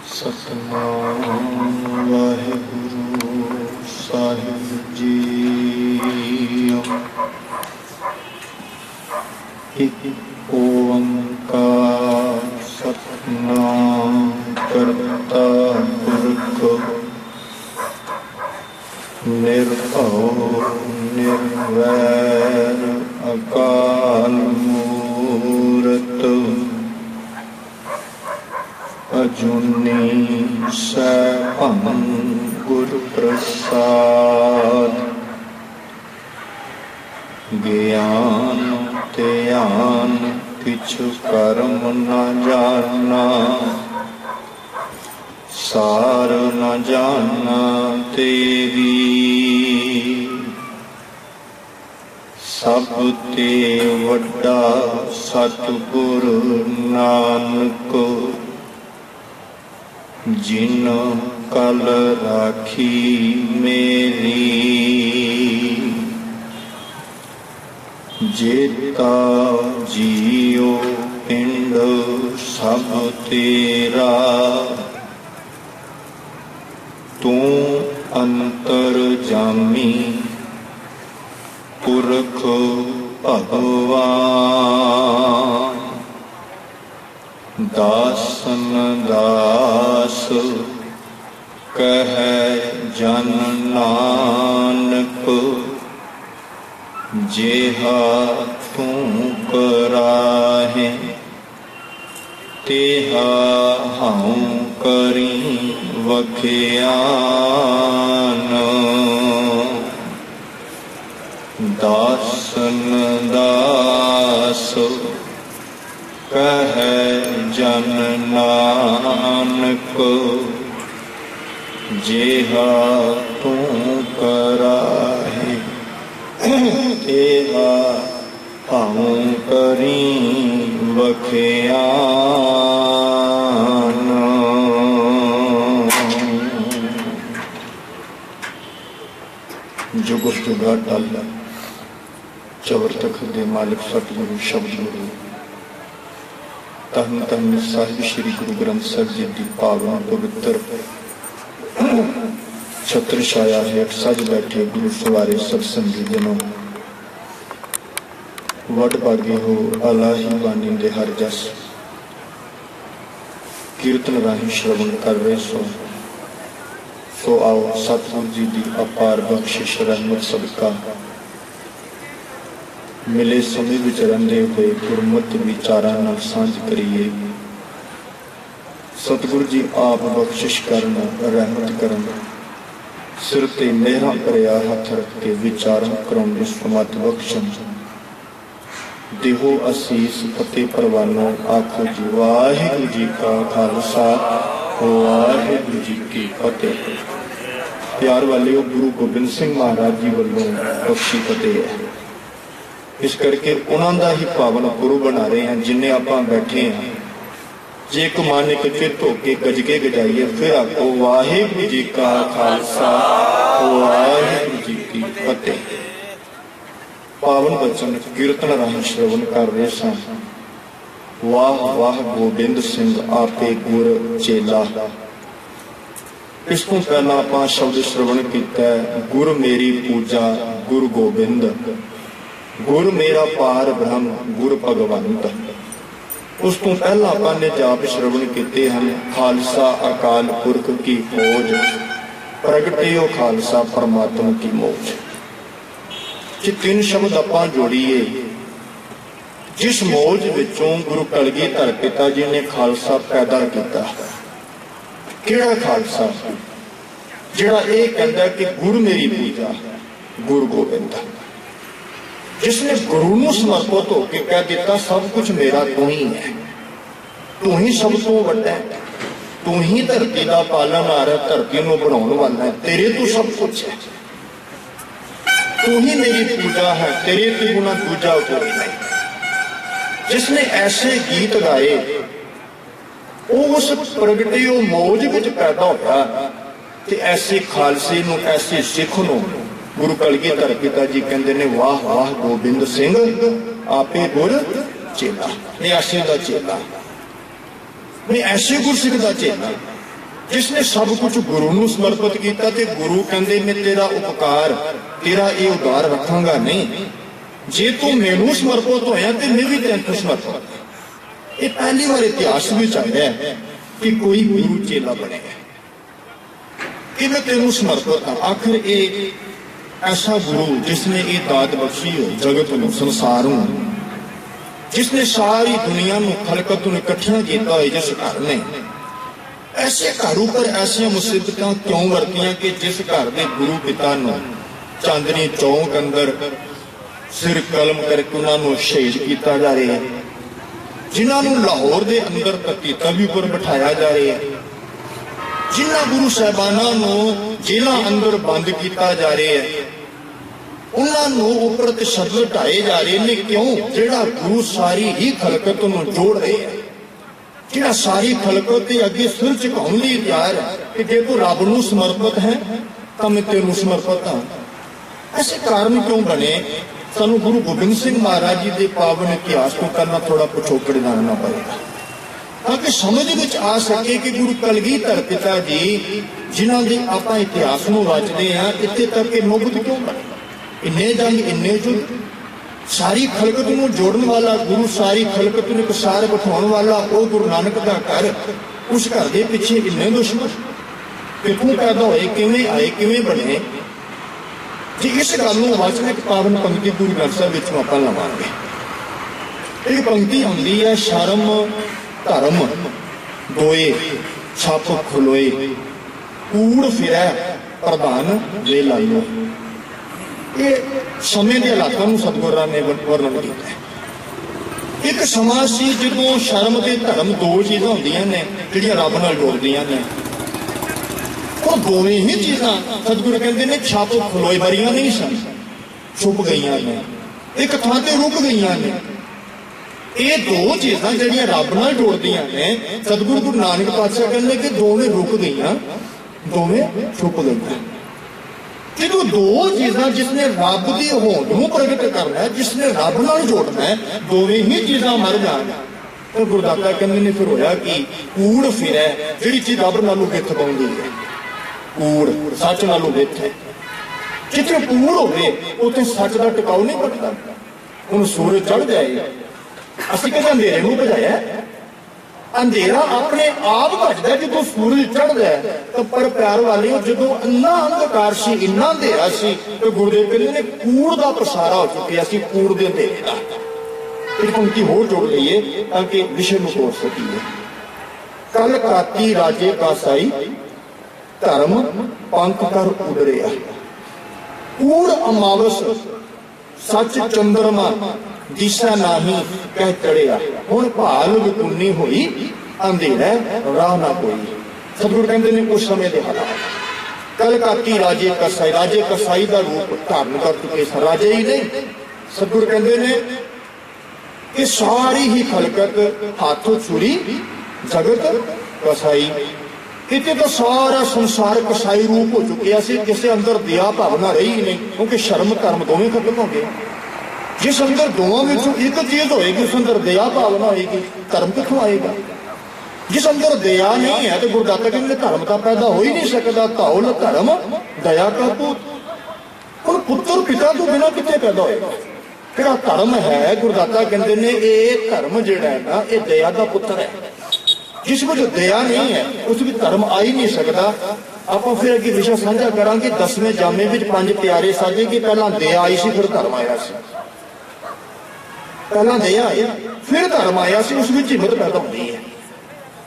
सतनाम वाहिगुरु साहिब जी। एक ओंकार सतनाम करता पुरख निर्भव निर्वैर अकाल मूरत अजूनी सैभं गुर प्रसाद। ज्ञान ध्यान किछु कर्म न जाना, सार न जाना तेरी। सब ते वड्डा सतगुर नानक, जिन कल राखी मेरी। जेता जियो पिंड सब तेरा, तू अंतर जामी पुरख भगवान। दासन दास कहे जन नानक, जेहा तू कराहे तेहा हूँ करी वख्यान। दासन दास कहे जन नानक, जेहा तू कराहे तेहा हूँ करी वख्यान। जुगुर जुगा डाला चवर तखत दे मालिक सतगुरु शब्द गुरु। धन धन साहिब श्री गुरु ग्रंथ साहिब जी की पावन पवित्र छत्र छाया हेठ सज बैठे गुरु सवारे सत्संगी जनों। वड भागे हो अलाही बानी दे हर जस, कीर्तन राही श्रवण कर रहे सो आओ सतगुरु जी की अपार बख्शिश रहमत सदका मिले समय विच रहिंदे हुए गुरमत विचारां नाल सांझ करिए। सतगुरु जी आप बख्शिश करन रहमत करन, सिर ते मेहरां भरिया हथ रख के विचारां कराउण दी समत बख्शण। देहो असीस फतेह परवानो आखो जी वाहिगुरू जी का खालसा वाहिगुरू जी की फतेह। प्यार वाले गुरु गोबिंद सिंह महाराज जी वालों बख्शी फतेह है। इस करके उन्हों का ही पावन गुरु बना रहे हैं जिन्हें आप बैठे हैं। जे एक मन एक चित होके गजके गजाइए फिर आपको वाहिगुरू जी का खालसा वाहिगुरू जी की फतेह। पावन बचन कीर्तन राही श्रवण कर रहे सन। वाह वाह गोबिंद सिंह आपे गुर चेला। इस तो पहला आप शब्द श्रवण किया गुर मेरी पूजा गुरु गोबिंद, गुर मेरा पार ब्रह्म गुर भगवंत। उस तो पहला आपने जाप श्रवण किए हैं खालसा अकाल पुरख की खोज, प्रगटे हो खालसा परमात्मा की मौज। ये तीन शब्द आप जोड़िए जिस मौज विचों गुरु कलगीधर पिता जी ने खालसा पैदा किया। केड़ा खालसा जिहड़ा ये कहता कि गुरु मेरी पूजा गुरु गोबिंद, जिसने गुरु को समर्पित होकर कह दिता सब कुछ मेरा तू ही है, तू ही सब तो वड्डा है, तू ही धरती का पालनहार है, धरती को बनाने वाला है, तेरे तो सब कुछ है, तू ही मेरी पूजा है, तेरे तो गुना दूजा कोई नहीं। जिसने ऐसे गीत गाए उस प्रगटे मौज विच पैदा होया ते ऐसे खालसे नूं ऐसे सिख नूं गुरु कलगीधर पिता जी कहते ने वाह वाह गोबिंद सिंह आपे गुर चेला, मैं ऐसे दा चेला, मैं ऐसे गुरसिख दा चेला जिसने सब कुछ गुरु नूं समर्पित किया। ते गुरु कहंदे मैं तेरा उपकार, तेरा ये उदार रखांगा नहीं, जे तू मैनू समर्पित होया ते मैं भी तेनू समर्पित। ये पहली बार इतिहास में आया कि कोई गुरु चेला बने कि मैं तेनू समर्पित हाँ। आखिर ये ऐसा गुरु जिसने ये दात बख्शी हो जगत नूं, संसार नूं, जिसने सारी दुनिया नूं खलकत नूं इकट्ठियां कीता है, जिस घर ने ऐसे घर ऊपर ऐसियां मुसीबतां क्यों वरतियां कि जिस घर के गुरु पिता नूं चांदनी चौक अंदर सिर कलम करके उन्होंने शहीद किया जा रहा है, जिन्होंने लाहौर के अंदर तकीता भी पर बिठाया जा रहा है, जिन्होंने गुरु साहबाना जेलों अंदर बंद किया जा रहा है, उन्होंने ऊपर तशद्दुद ढाए जा रहे हैं। क्यों? जिहड़ा गुरु सारी ही खलकत नूं जोड़ रहे हैं, जिहड़ा सारी खलकत के अगे सिर झुकाउण लई तैयार है कि जे तू रब नूं समर्पित है तो मैं तेनू समर्पित हाँ। ऐसे कारण क्यों बने? सानू गुरु गोबिंद सिंह महाराज जी के पावन इतिहास को करना थोड़ा पिछोकड़ जानना पड़ेगा ताकि समझ में आ सके कि गुरु कलगीधर पिता जी जिन्हों के आप इतिहास में वाचते हैं, इतने तक के मुगत क्यों बने? इन्ने जंग, इन्ने युद्ध, सारी खलकत को जोड़न वाला गुरु, सारी खलकत को सार बिठाने वाला वो गुरु नानक का घर, उस घर के पिछे इन्ने दुश्मन कितों पैदा होए, किवें आए, किवें बने? जी इस गल नूं वाचन एक पावन पंक्ति गुरु ग्रंथ साहिब विचों आपां लवांगे। एक पंक्ति आउंदी है, शर्म धर्म दोए छप खलोए, कूड़ फिरै प्रधान वे लालो। ये समय के हालातों नूं सतगुरां ने वर्णन किया है। एक समा सी जदों शर्म ते धर्म दो चीज़ां हुंदियां ने जिहड़ियां रब नाल जोड़दियां ने, वो दोवें ही चीज़ां सतगुरु कहते हैं छप खलोए बरियां नहीं सन, छुप गई ने, एक थां ते रुक गई ने। ये दो चीज़ां जिहड़ियां रब नाल जोड़दियां ने, सतगुरु गुरु नानक पातशाह कहंदे कि दोवें रुक गई, दोवें छुप गई। जो दो चीज़ां जिसने रब की होंद नूं प्रगट करना है, जिसने रब नाल जोड़ना है, दोवें ही चीज़ां मर जाण। तो गुरदाता कहंदे ने फिर होया कि कूड़ फिरै, जिहड़ी चीज़ रब नालों विथ पाउंदी है, कूड़ सच नालों विथ है। जिथे कूड़ होवे उत्थे सच का टिकाऊ नहीं बनता। हुण सूरज चढ़ जाए, असीं कदे अंधेरे नूं भजाया? अंधेरा अपने आप भजदा जो सूरज चढ़दा है। तो पर प्यार वालियों जो इन्ना अंधकार सी, इन्ना अंधेरा सी, तो गुरुदेव कहते ने कूड़ का पसारा हो चुकिया सी, कूड़ दे अंधेरे का। एक पंक्ति होर जोड़ लईए ताकि विषय में तोड़ सकीए। कल काती राजे का साई, धर्म पंख कर उडरिया, कूड़ अमावस सच चंद्रमा, दिशा नाही कह चढ़िया, हुण भाल विकुन्नी होई, अंधेरा राह ना कोई। सतगुरु कहते हैं उस समय के हालात। कल काती राजे कसाई, राजे कसाई का रूप धारण कर चुके सन, राजे ही नहीं। सतगुरु कहते हैं कि सारी ही खलकत हाथों छुरी जगत कसाई। इतने तो सारा संसार कसाई रूप हो चुके सी, किसी अंदर दया भावना रही ही नहीं, क्योंकि शर्म धर्म दोवें खत्म हो गए। जिस अंदर दोवां विचों एक चीज होएगी, उस अंदर दया भावना होएगी, धर्म कित्थों आएगा? जिस अंदर दया नहीं है तो गुरदाता कहते धर्म तो पैदा हो ही नहीं सकता। धौल धर्म दया का पुत, हुण पुत्र पिता तो बिना कितने पैदा होएगा? जिहड़ा धर्म है गुरदाता कहते ने ये धर्म जिहड़ा है ना, ये दया का पुत्र है। जिस विच दया नहीं है उस विच धर्म आ ही नहीं सकता। आप फिर अगे विषय साझा करांगे। 10वें जामे विच 5 प्यारे साजे कि पहला दया आई सी, फिर धर्म आया सी। पहला दया आया, फिर धर्म आया सी, उस विच हिम्मत पैदा होती है।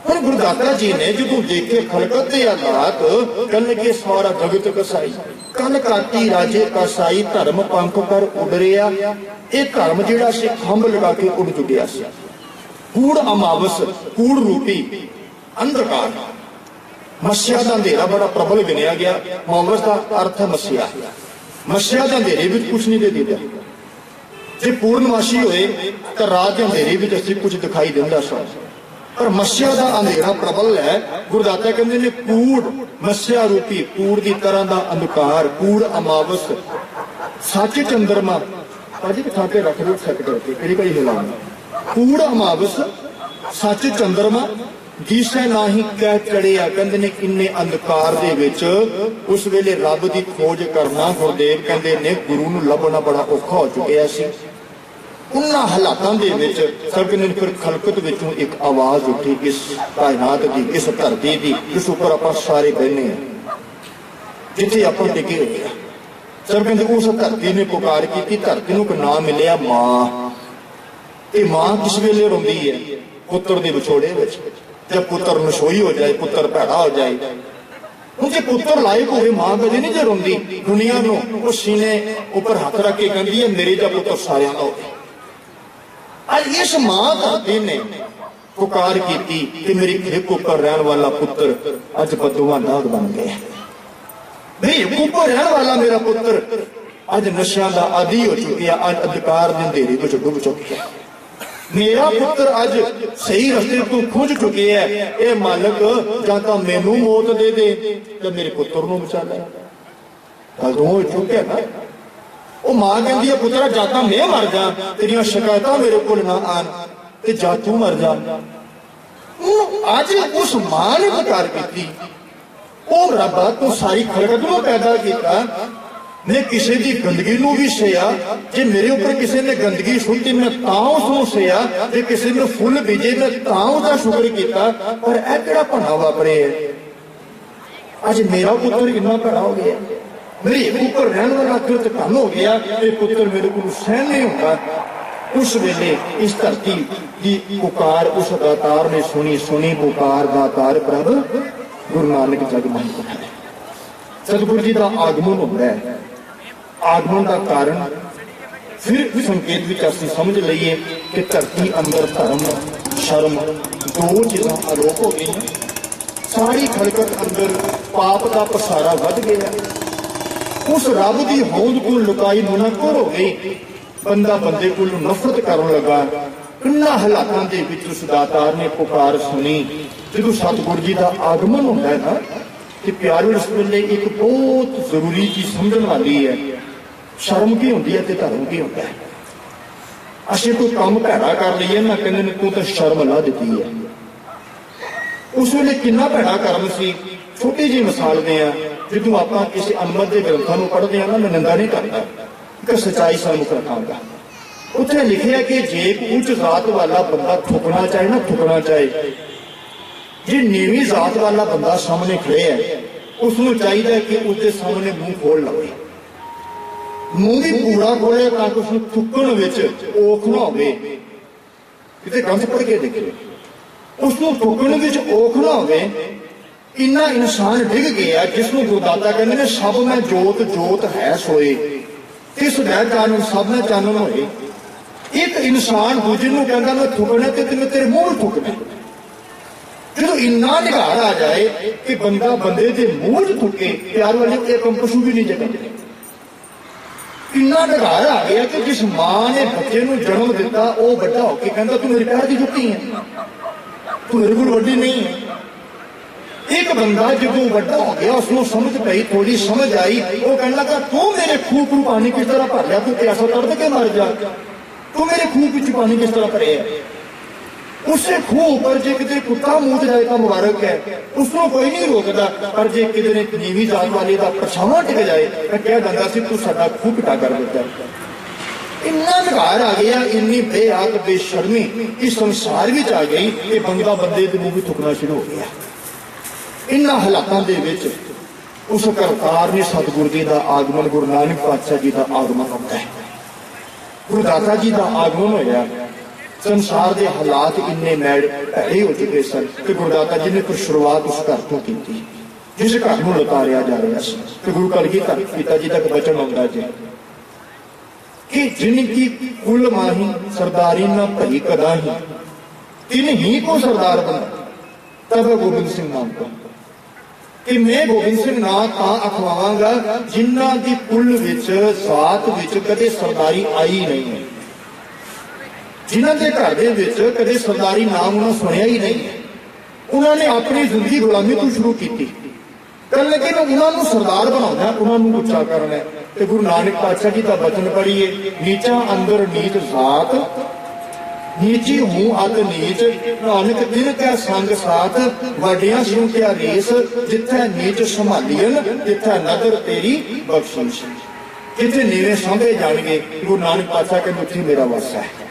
पर गुरदाता जी ने जो देखे खलकत के हालात, कल के सारा जगत कसाई, कल काती राजे कसाई, धर्म पंख कर उडरिया। ये धर्म जिहड़ा सी खंभ लगा के उड़ चुकिया सी। कूड़ अमावस, कूड़ रूपी अंधकार, मस्या का अंधेरा बड़ा प्रबल गिनिया गया। अमावस का अर्थ है मस्या, मस्या के अंधेरे में कुछ नहीं दे दिया। जे पूर्णमासी होए तो रात के अंधेरे में असीं कुछ दिखाई दिंदा सा, पर मस्या का अंधेरा प्रबल है। गुरदाता कहते ने कूड़ मस्या रूपी, कूड़ की तरह का अंधकार, कूड़ अमावस सच चंद्रमा। अजी थां ते रख दो सैट करके, कई कई हिलाना कूड़ अमावस सच चंद्रमा जिसे नाही कह चढ़िया। कहंदे ने किन्ने अंधकार दे विच उस वेले रब दी खोज करना गुरदेव कहंदे ने गुरु नूं लभना बड़ा औखा हो चुकिया सी। उन्हां हालातां दे विच सगन फिर खलकत विचों एक आवाज उठी, इस कायनात दी, इस धरती दी, जिस उपर आपां सारे बहने हैं, जिथे आपां टिके होए आ। सर कहंदे उस धरती ने पुकार की। धरती नूं इक नाम मिलिया मां। ये मां किस वेले रोंदी है? पुत्र दे विछोड़े विच। जब पुत्र नशोई हो जाए, पुत्र भैड़ा हो जाए, ਹੁਣ ਜੇ ਪੁੱਤਰ ਲਾਇਕ ਹੋਵੇ ਮਾਂ ਕਦੇ ਨਹੀਂ ਜੇ ਰੋਂਦੀ। ਦੁਨੀਆ ਨੂੰ ਉਹ ਸੀਨੇ ਉੱਪਰ ਹੱਥ ਰੱਖ ਕੇ ਕਹਿੰਦੀ ਹੈ ਮੇਰੇ ਜਿਹਾ ਪੁੱਤਰ ਸਾਰਿਆਂ ਦਾ ਹੋਵੇ। ਅੱਜ ਇਸ ਮਾਂ ਧਰਤੀ ਨੇ ਪੁਕਾਰ ਕੀਤੀ ਕਿ ਮੇਰੀ ਖੇਕ ਉੱਪਰ ਰਹਿਣ ਵਾਲਾ ਪੁੱਤਰ ਅੱਜ ਬਦਦੁਆ ਦਾਗ ਬਣ ਗਿਆ। ਮੇਰੀ ਖੇਕ ਉੱਪਰ ਰਹਿਣ ਵਾਲਾ ਮੇਰਾ ਪੁੱਤਰ ਅੱਜ ਨਸ਼ਿਆਂ ਦਾ ਆਦੀ ਹੋ ਚੁੱਕਿਆ, ਅੱਜ ਅੰਧਕਾਰ ਦੇ ਅੰਧੇਰੇ ਵਿੱਚ ਡੁੱਬ ਚੁੱਕਿਆ। मेरा पुत्र अज सही रस्ते तू खुंझ चुके है। ये मालिक जां तां मैनू मौत दे दे ते मेरे पुत्र नूं बचा ले। गल हो चुके ना। वो मां कहती है पुत्रा जां तां मैं मर जा, तेरियां शिकायतां मेरे कोल ना आन, ते जां तू मर जा। अज उस मां ने पुकार की, ओ रब्बा तू सारी खलकत नूं पैदा कीता, मैं किसी की गंदगी नूं भी सया। जे मेरे ऊपर किसी ने गंदगी सुटी मैं तां उसनूं सया, जे किसी ने फुल बीजे मैं तां उसदा शुक्र कीता। पर यह किहड़ा भला वापरे है? अज मेरा पुत्र इन्ना भैड़ा हो गया, मेरे ऊपर रहने वाला किरत कम हो गया, ये पुत्र मेरे को सहन नहीं होता। उस वेले इस धरती की पुकार उस दातार ने सुनी। सुनी पुकार दातार प्रभ गुरु नानक जग मन उठाए। सतगुरु जी का आगमन होता है। आगमन का कारण फिर संकेत विच असीं समझ लईए कि धरती अंदर धर्म शर्म दो चीज़ां आरोप हो गई। सारी खलकत अंदर पाप का पसारा वध गया। उस रब की होंद को लुकाई मुनक्कर हो गई। बंदा बंदे को नफरत करन लगा। इन्हां हालातां दे विच उस दातार ने पुकार सुनी। जदों सतगुरु जी का आगमन होता है ना, कि प्यारे इस वेले एक बहुत जरूरी चीज समझने वाली है। शर्म की होती है, धर्म की होता है। असं कोई काम भैड़ा कर लीए ना, कहते ने तू तो शर्म ला दी है। उस वेले कितना भैड़ा कर्म सी। छोटी जी मिसाल दें, जो आप किसी अनमत के ग्रंथों को पढ़ते हैं ना, मैं निंदा नहीं करता, एक सच्चाई सन्मुख रखांगा। उत्थे लिखिया कि जे उच्च जात वाला बंदा थुकना चाहे ना, थुकना चाहे, जे नीवी जात वाला बंदा सामने खड़े है, उसनों चाहिए कि उसके सामने मुंह खोल लवे। मुंह भी पूरा खोले ताकि उसमें थुकण विच औख ना होवे। किते ग्रंथ पढ़ के देखिए, उसनों थुकण विच औख ना होवे। इन्ना इंसान डिग गया जिसनों गुरदाता कहते ने सब में जोत जोत है सोए, किस लै चानन सब में चानन होए। एक इंसान दूजे नूं कहंदा मैं थुकना ते मैं तेरे मुंह थुकना। जो इन्ना निगार आ जाए कि बंदा बंदे के मुंह च थुके, प्यार वाले एक पशु भी नहीं जगह। इन्ना निगार आ गया कि जिस मां ने बच्चे को जन्म दिता वह बड़ा होके कहता तू मेरे पैर की जुत्ती है, तू मेरे को वड्डी नहीं है। एक बंदा जो बड़ा हो गया उसको समझ पई, थोड़ी समझ आई, वो कहने लगा तू मेरे खूह को पानी किस तरह भर लिया, तू प्यासा तड़प के मर जा, तू मेरे खूह पिछू पानी किस तरह भरे है। उसे खूह पर जे कितने कुत्ता मुंह जाए तो मुबारक है, उसको कोई नहीं रोकता। पर जे कितने नीवी जात वाले का परछावां टिक जाए तो क्या गंदा सी तू साडा खूह पिटा कर देता। इन्ना निगार आ गया, इन्नी बेहद बेशर्मी इस संसार में आ गई कि बंदा बंदे के मुंह भी थुकना शुरू हो गया। इन्हां हालातां दे विच उस करतार ने सतगुरु जी का आगमन, गुरु नानक पातशाह जी का आगमन होता है। गुरुदाता जी का आगमन होया। संसार के हालात इन्ने भैड़े हो चुके सन कि गुरुदाता जी ने फिर शुरुआत उस घर तो की, जिस घर को लतारिया जा रहा है। गुरु कलगीधर पिता जी तक वचन आता है कि जिनकी कुल माही सरदारी न भई कदाही, तिन ही को सरदार बना तब गोबिंद सिंह नाम का। कि मैं गोबिंद सिंह ना तां अखवावांगा जिन्हां दी कुल विच जात विच कदे सरदारी आई नहीं है, जिन्हां दे घर दे विच कदे सरदारी नाम उन्होंने सुनिया ही नहीं है। उन्होंने अपनी जिंदगी गुलामी तो शुरू की, लेकिन उन्होंने सरदार बनाना, उन्होंने उच्चा करना है। तो गुरु नानक पातशाह जी का वचन पढ़िए, नीचा अंदर नीच जात नीची हूँ अत नीच नानक दिन कै संग साथ वड्डियां सियों क्या रीस जिथे नीच संभालियन जिथे नदर तेरी बख्शिश जिथे नीवे सामभे जाणगे गुरु नानक पातशाह कहंदे उत्थे मेरा वासा है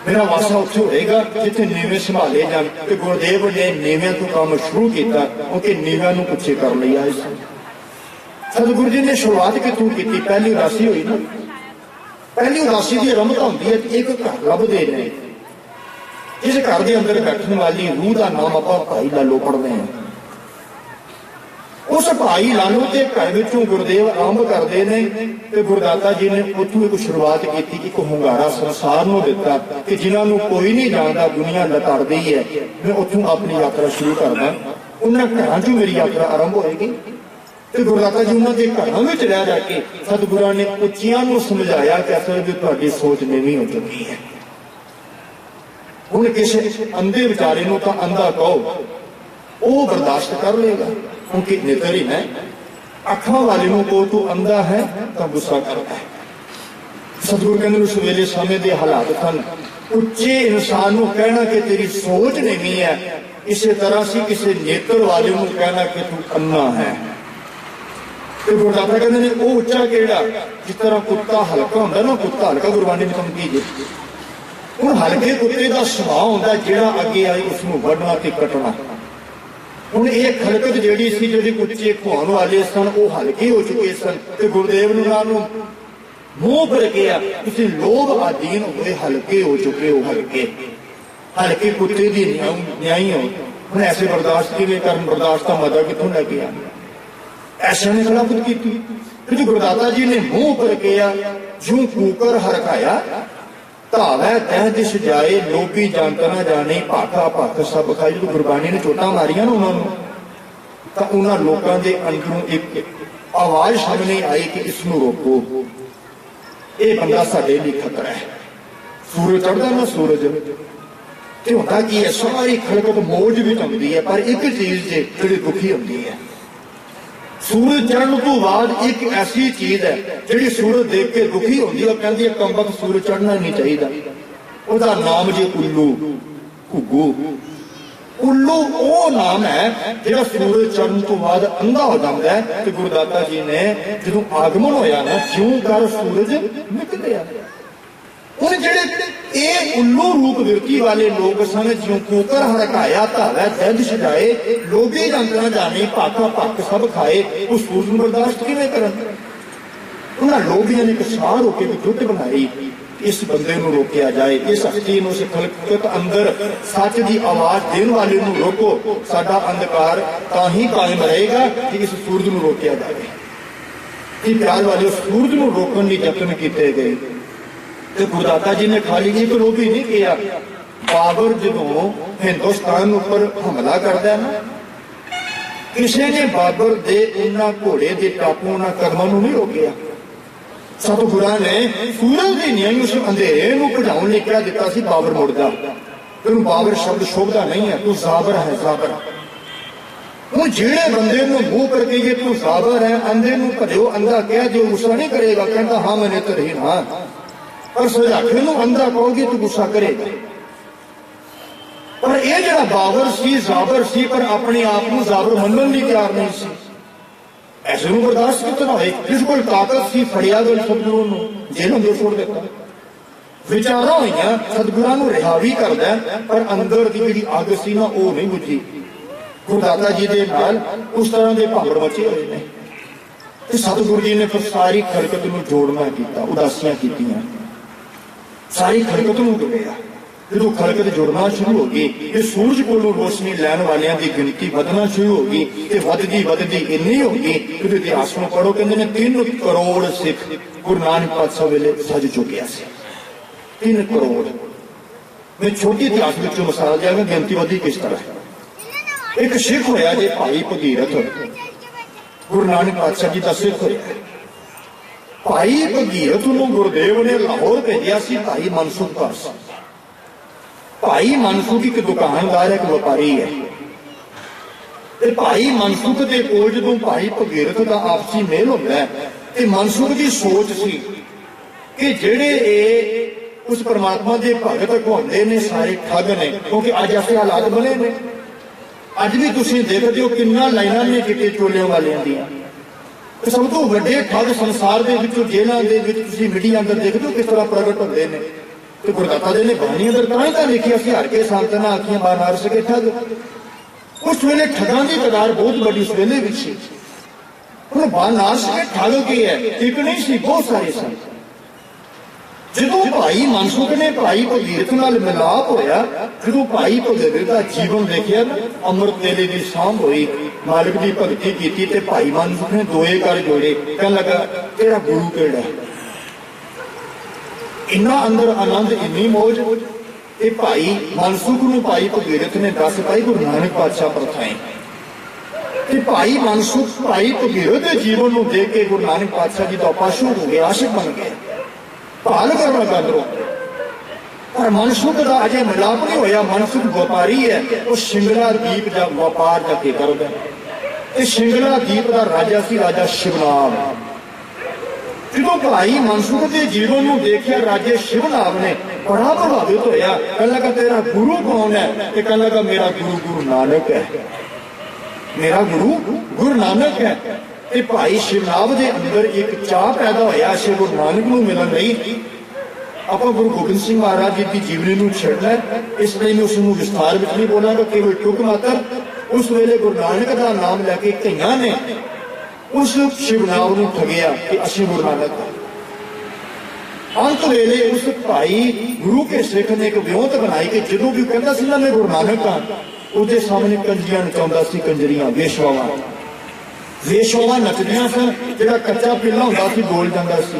मेरा वासा उत्थे होएगा जिथे नीवे संभाले जाण ते गुरुदेव ने नीविਆਂ ਤੋਂ ਕੰਮ शुरू किया क्योंकि नीविਆਂ ਨੂੰ ਪਿੱਛੇ कर लिया सतगुरु जी ने शुरुआत कितों की पहली उदासी हुई ना पहली उदासी की रमत होती है एक घर लभदे ने जिस घर के अंदर बैठने वाली रूह का नाम आप भाई लालो पढ़ते हैं उस भाई लालो के घर विचों गुरुदेव आरंभ करते हैं ते गुरुदाता जी ने उत्थों एक शुरुआत की एक हुंगारा संसार को दिता कि जिन्होंने कोई नहीं जानता दुनिया लताड़ती है मैं उत्थों अपनी यात्रा शुरू करदा उन्होंने घरों चों मेरी यात्रा आरंभ होएगी ਤੇ ਗੁਰਦਾਤਾ ਜੀ ਉਹਨਾਂ ਦੇ ਘਰਾਂ ਵਿੱਚ ਰਹਿ ਜਾ ਕੇ ਸਤਿਗੁਰਾਂ ਨੇ ਉੱਚੀਆਂ ਨੂੰ ਸਮਝਾਇਆ ਕਿ ਅਸਲ ਵਿੱਚ ਤੁਹਾਡੀ ਸੋਚ ਨੀਵੀਂ ਹੋ ਚੁੱਕੀ ਹੈ ਹੁਣ ਕਿਸੇ ਅੰਧੇ ਵਿਚਾਰੇ ਨੂੰ ਤਾਂ ਅੰਧਾ ਕਹੋ ਉਹ ਬਰਦਾਸ਼ਤ ਕਰ ਲੇਗਾ ਕਿਉਂਕਿ ਨੇਤਰ ਹੀ ਹੈ ਅੱਖਾਂ ਵਾਲੇ ਨੂੰ ਕਹੋ ਤੂੰ ਅੰਧਾ ਹੈ ਤਾਂ ਗੁੱਸਾ ਕਰਦਾ ਹੈ ਸਤਿਗੁਰ ਕਹਿੰਦੇ ਉਸ ਵੇਲੇ ਸਮੇਂ ਦੇ ਹਾਲਾਤ ਸਨ ਉੱਚੇ ਇਨਸਾਨ ਨੂੰ ਕਹਿਣਾ ਕਿ ਤੇਰੀ ਸੋਚ ਨੀਵੀਂ ਹੈ ਇਸੇ ਤਰ੍ਹਾਂ ਸੀ ਕਿਸੇ ਨੇਤਰ ਵਾਲੇ ਨੂੰ ਕਹਿਣਾ ਕਿ ਤੂੰ ਅੰਨਾ ਹੈ गुरदाता कहते हैं वह उच्चा केड़ा जिस तरह कुत्ता हल्का होंगे ना कुत्ता हल्का गुरबाणी में समझी जे हूँ हल्के कुत्ते का सुभाव होंगे जेड़ा अगे आए उसनों वढ़ना ते कटना हूँ ये खलकत जिहड़ी सी जिहड़े कुत्ते खुआउण वाले सन वो हल्के हो चुके सन ते गुरुदेव नूं मूँह पर गया तुसीं लोभ अधीन हुए हल्के हो चुके हो हल्के कुत्ते की न्याई हो हूँ ऐसे बर्दाश्त किवें करन बर्दाश्त का मदा कित्थों लैके आना ऐसा ने खिलाफत की फिर गुरुदाता जी ने मुंह पर किया जूं कूकर हरकाया धावै तह दिस जाए लोभी जानता ना जाने भाखा भख सब खाए जो गुरबाणी ने चोटा मारिया ना उन्होंने तो उन्होंने लोगों के अंदरों एक आवाज सामने आई कि इसनों रोको ये बंदा साडे लिए खतरा है सूरज चढ़ता ना सूरज ते होंदा की है सारी खलकत मौज भी आउंदी है पर एक चीज जिहड़ी दुखी होंदी है सूरज चढ़ने तो बाद एक ऐसी चीज है जिहड़ी सूरज देख के दुखी होती है कहती है कम वक्त सूरज चढ़ना नहीं चाहिए उसका नाम जी उल्लू घुग्गू उल्लू वो नाम है जिहड़ा सूरज चढ़ने तो बाद अंधा हो जाता है तो गुरुदाता जी ने जो आगमन होया ना ज्यों कर सूरज निकलिया ਹੁਣ ਜਿਹੜੇ ਇਹ ਉੱਲੂ ਰੂਪ ਵਿਰਤੀ ਵਾਲੇ ਲੋਕ ਸਨ ਜਿਉਂ ਕੂਕਰ ਹਰਕਾਇਆ ਧਾਵੈ ਦੰਦ ਸਜਾਏ ਲੋਭੀ ਜੰਤ ਨਾ ਜਾਣੇ ਭਾਖਾ ਭੱਖ ਸਭ ਖਾਏ ਉਹ ਸੂਰਜ ਨੂੰ ਬਰਦਾਸ਼ਤ ਕਿਵੇਂ ਕਰਨ ਉਹਨਾਂ ਲੋਭੀਆਂ ਨੇ ਕਿਸਾਰ ਹੋ ਕੇ ਜੁੱਟ ਬਣਾਈ ਇਸ ਬੰਦੇ ਨੂੰ ਰੋਕਿਆ ਜਾਏ ਇਸ ਹਸਤੀ ਨੂੰ ਖਲਕਤ ਅੰਦਰ ਸੱਚ ਦੀ ਆਵਾਜ਼ ਦੇਣ ਵਾਲੇ ਨੂੰ ਰੋਕੋ ਸਾਡਾ ਅੰਧਕਾਰ ਤਾਂ ਹੀ ਕਾਇਮ ਰਹੇਗਾ ਕਿ ਇਸ ਸੂਰਜ ਨੂੰ ਰੋਕਿਆ ਜਾਵੇ ਇਹ ਪਿਆਰ ਵਾਲੇ ਸੂਰਜ ਨੂੰ ਰੋਕਣ ਲਈ ਯਤਨ ਕੀਤੇ ਗਏ ਤੇ ਗੁਰਦਾਤਾ ਜੀ ਨੇ ਖਾਲੀ ਇੱਕ ਲੋਭੀ ਨਹੀਂ ਕਿਹਾ ਬਾਬਰ ਜਦੋਂ ਹਿੰਦੁਸਤਾਨ ਉੱਪਰ ਹਮਲਾ ਕਰਦਾ ਨਾ ਕਿਸੇ ਨੇ ਬਾਬਰ ਦੇ ਉਹਨਾਂ ਘੋੜੇ ਦੇ ਟਾਪੂ ਉਹਨਾਂ ਕਦਮਾਂ ਨੂੰ ਨਹੀਂ ਰੋਕਿਆ ਸਤਿਗੁਰਾਂ ਨੇ ਸੂਰਜ ਦੀ ਨਿਆਈ ਉਸ ਅੰਧੇਰੇ ਨੂੰ ਭਜਾਉਣ ਲਈ ਕਹਿ ਦਿੱਤਾ ਸੀ ਬਾਬਰ ਮੁੜਦਾ ਤੈਨੂੰ ਬਾਬਰ ਸ਼ਬਦ ਸ਼ੋਭਦਾ ਨਹੀਂ ਹੈ ਤੂੰ ਜ਼ਾਬਰ ਹੈ ਜ਼ਾਬਰ ਹੁਣ ਜਿਹੜੇ ਬੰਦੇ ਨੂੰ ਮੂੰਹ ਕਰਕੇ ਜੇ ਤੂੰ ਜ਼ਾਬਰ ਹੈ ਅੰਧੇ ਨੂੰ ਭਜੋ ਅੰਧਾ ਕਹਿ ਦਿਓ ਗੁੱਸਾ ਨਹੀਂ ਕਰੇਗਾ ਕਹਿੰਦਾ ਹਾਂ ਮੈਨੇ ਤਰਹੀਨ ਹਾਂ पर सुझाखे नूं अंधा कहोगे तो गुस्सा करेगा पर यह जिहड़ा बाबर सी जाबर सी पर अपने आप को जाबर मनण लई तैयार नहीं सी ऐसे नूं बर्दाश्त कितना होए जिस कोल ताकत सी फड़िया गल सतगुरू नूं जेल अंदर छोड़ दिता विचारां होईयां सतगुरां नूं रिहा भी करदा पर अंदर दी जिहड़ी अग सी ना वो नहीं बुझी गुरदाता जी दे नाल उस तरह के भावड़ मचे होए ने ते सतगुरु जी ने फिर सारी खलकत नूं जोड़ना कीता उदासियां कीतियां सारी खलकत नूं जोड़िया जो खलकत जुड़ना शुरू हो गई ये सूरज कोलों रोशनी लैन वालियां दी गिनती वधना शुरू हो गई ते वधदी इन्नी हो गई कि इतिहास में पढ़ो कहंदे ने 3 करोड़ सिख गुरु नानक पातशाह वेले सज चुकिया सी 3 करोड़ मैं छोटी इतिहास विचों मिसाल देवांगा गिनती वधी किस तरह एक सिख होया जे भाई भगीरथ गुरु नानक पातशाह जी दा सिख होया भाई भगीरथ नूं गुरुदेव ने लाहौर भेजिया सी भाई मनसुख पास भाई मनसुख एक दुकानदार एक व्यापारी है ते भाई मनसुख दे कोल जदों भाई भगीरथ दा आपसी मेल हुंदा है ते मनसुख दी सोच सी कि जेड़े उस परमात्मा के भगत कहते ने सारे ठग ने, क्योंकि अज ऐसे हालात बने ने। अज भी तुसीं देखते हो किन्ना लाइनां ने चिट्टे चोलियां वालियां दियां। ते सब तो वड्डे ठग संसार दे विचों जेलां दे विच तुसीं मीडिया अंदर देखते हो किस तरह प्रगट होंदे ने। ते गुरदाता जी ने बाणी अंदर तां लिखिया सी हर के सांतना आखियां बानार सके ठग। उस वेले ठगां की तादाद बहुत बड़ी उस वेले विच सी। हुण बानार सके ठग की है, एक नहीं सी, बहुत सारे सन। ਜਦੋਂ ਭਾਈ ਮਨਸੁਖ ਨੇ ਭਾਈ ਭਗੀਰਥ ਨਾਲ ਮਿਲਾਪ ਹੋਇਆ, ਜਦੋਂ ਭਾਈ ਭਗੀਰਥ ਦਾ ਜੀਵਨ ਦੇਖਿਆ ਨਾ, ਅੰਮ੍ਰਿਤ ਵੇਲੇ ਦੀ ਸਾਂਭ ਹੋਈ, ਮਾਲਕ ਦੀ ਭਗਤੀ ਕੀਤੀ ਤੇ ਭਾਈ ਮਨਸੁਖ ਨੇ ਦੋਏ ਕਰ ਜੋੜੇ, ਕਹਿਣ ਲੱਗਾ ਤੇਰਾ ਗੁਰੂ ਕਿਹੜਾ? ਇੰਨਾ ਅੰਦਰ ਆਨੰਦ, ਇੰਨੀ ਮੌਜ। ਇਹ ਭਾਈ ਮਨਸੁਖ ਨੂੰ ਭਾਈ ਭਗੀਰਥ ਨੇ 10 ਭਾਈ ਗੁਰੂ ਨਾਨਕ ਪਾਤਸ਼ਾਹ ਪਰਖਾਏ ਤੇ ਭਾਈ ਮਨਸੁਖ ਭਾਈ ਭਗੀਰਥ ਦੇ ਜੀਵਨ ਨੂੰ ਦੇਖ ਕੇ ਗੁਰੂ ਨਾਨਕ ਪਾਤਸ਼ਾਹ ਜੀ ਦਾ ਪਾਸ਼ੂ ਹੋ ਗਿਆ, ਆਸ਼ਿਕ ਬਣ ਗਿਆ, ਭਾਲ ਕਰਨ ਲੱਗਾ ਅੰਦਰੋਂ। ਪਰ ਮਨਸੁਖ ਦਾ ਅਜੇ ਮਿਲਾਪ ਨਹੀਂ ਹੋਇਆ। ਮਨਸੁਖ ਵਪਾਰੀ ਹੈ, ਉਹ ਸਿੰਗਲਾ ਦੀਪ ਦਾ ਵਪਾਰ ਦਾ ਕੇ ਕਰਦਾ। ਇਹ ਸਿੰਗਲਾ ਦੀਪ ਦਾ ਰਾਜਾ ਸੀ, ਰਾਜਾ ਸ਼ਿਵਨਾਮ। ਜਦੋਂ ਭਾਈ ਮਨਸੁਖ ਦੇ ਜੀਵਨ ਨੂੰ ਦੇਖਿਆ ਰਾਜੇ ਸ਼ਿਵਨਾਮ ਨੇ ਬੜਾ ਪ੍ਰਭਾਵਿਤ ਹੋਇਆ। ਕਹਿਣ ਲੱਗਾ ਤੇਰਾ ਗੁਰੂ ਕੌਣ ਹੈ? ਤੇ ਕਹਿਣ ਲੱਗਾ ਮੇਰਾ ਗੁਰੂ ਗੁਰੂ ਨਾਨਕ ਹੈ, ਮੇਰਾ ਗੁਰੂ ਗੁਰੂ ਨਾਨਕ ਹੈ। ਤੇ ਭਾਈ ਸ਼ਿਵਨਾਮ ਦੇ ਅੰਦਰ ਇੱਕ ਚਾਹ ਪੈਦਾ ਹੋਇਆ ਸ਼੍ਰੀ ਗੁਰੂ ਨਾਨਕ ਨੂੰ ਮਿਲਣ ਲਈ। ਆਪਾਂ ਗੁਰੂ ਗੋਬਿੰਦ ਸਿੰਘ ਮਹਾਰਾਜ ਜੀ ਦੀ ਜੀਵਨੀ ਨੂੰ ਛੱਡਣਾ, ਇਸ ਲਈ ਮੈਂ ਉਸ ਨੂੰ ਵਿਸਥਾਰ ਵਿੱਚ ਨਹੀਂ ਬੋਲਾਂਗਾ, ਕੇਵਲ ਟੁਕ ਮਾਤਰ। ਉਸ ਵੇਲੇ ਗੁਰੂ ਨਾਨਕ ਦਾ ਨਾਮ ਲੈ ਕੇ ਕਈਆਂ ਨੇ ਉਸ ਸ਼ਿਵਨਾਮ ਨੂੰ ਠਗਿਆ ਕਿ ਅਸੀਂ ਗੁਰੂ ਨਾਨਕ ਹਾਂ। ਅੰਤ ਵੇਲੇ ਉਸ ਭਾਈ ਗੁਰੂ ਕੇ ਸਿੱਖ ਨੇ ਇੱਕ ਵਿਉਂਤ ਬਣਾਈ ਕਿ ਜਦੋਂ ਵੀ ਕਹਿੰਦਾ ਸੀ ਨਾ ਮੈਂ ਗੁਰੂ ਨਾਨਕ ਹਾਂ, ਉਹਦੇ ਸਾਹਮਣੇ ਕੰਜਰੀਆਂ ਨਚਾਉਂਦਾ ਸੀ, ਕੰਜਰੀਆਂ ਵੇਸ਼ਵਾਵਾਂ। ਵੇਸ਼ਵਾਵਾਂ ਨੱਚਦੀਆਂ ਸਨ, ਜਿਹੜਾ ਕੱਚਾ ਪਿੱਲਾ ਹੁੰਦਾ ਸੀ ਬੋਲ ਜਾਂਦਾ ਸੀ।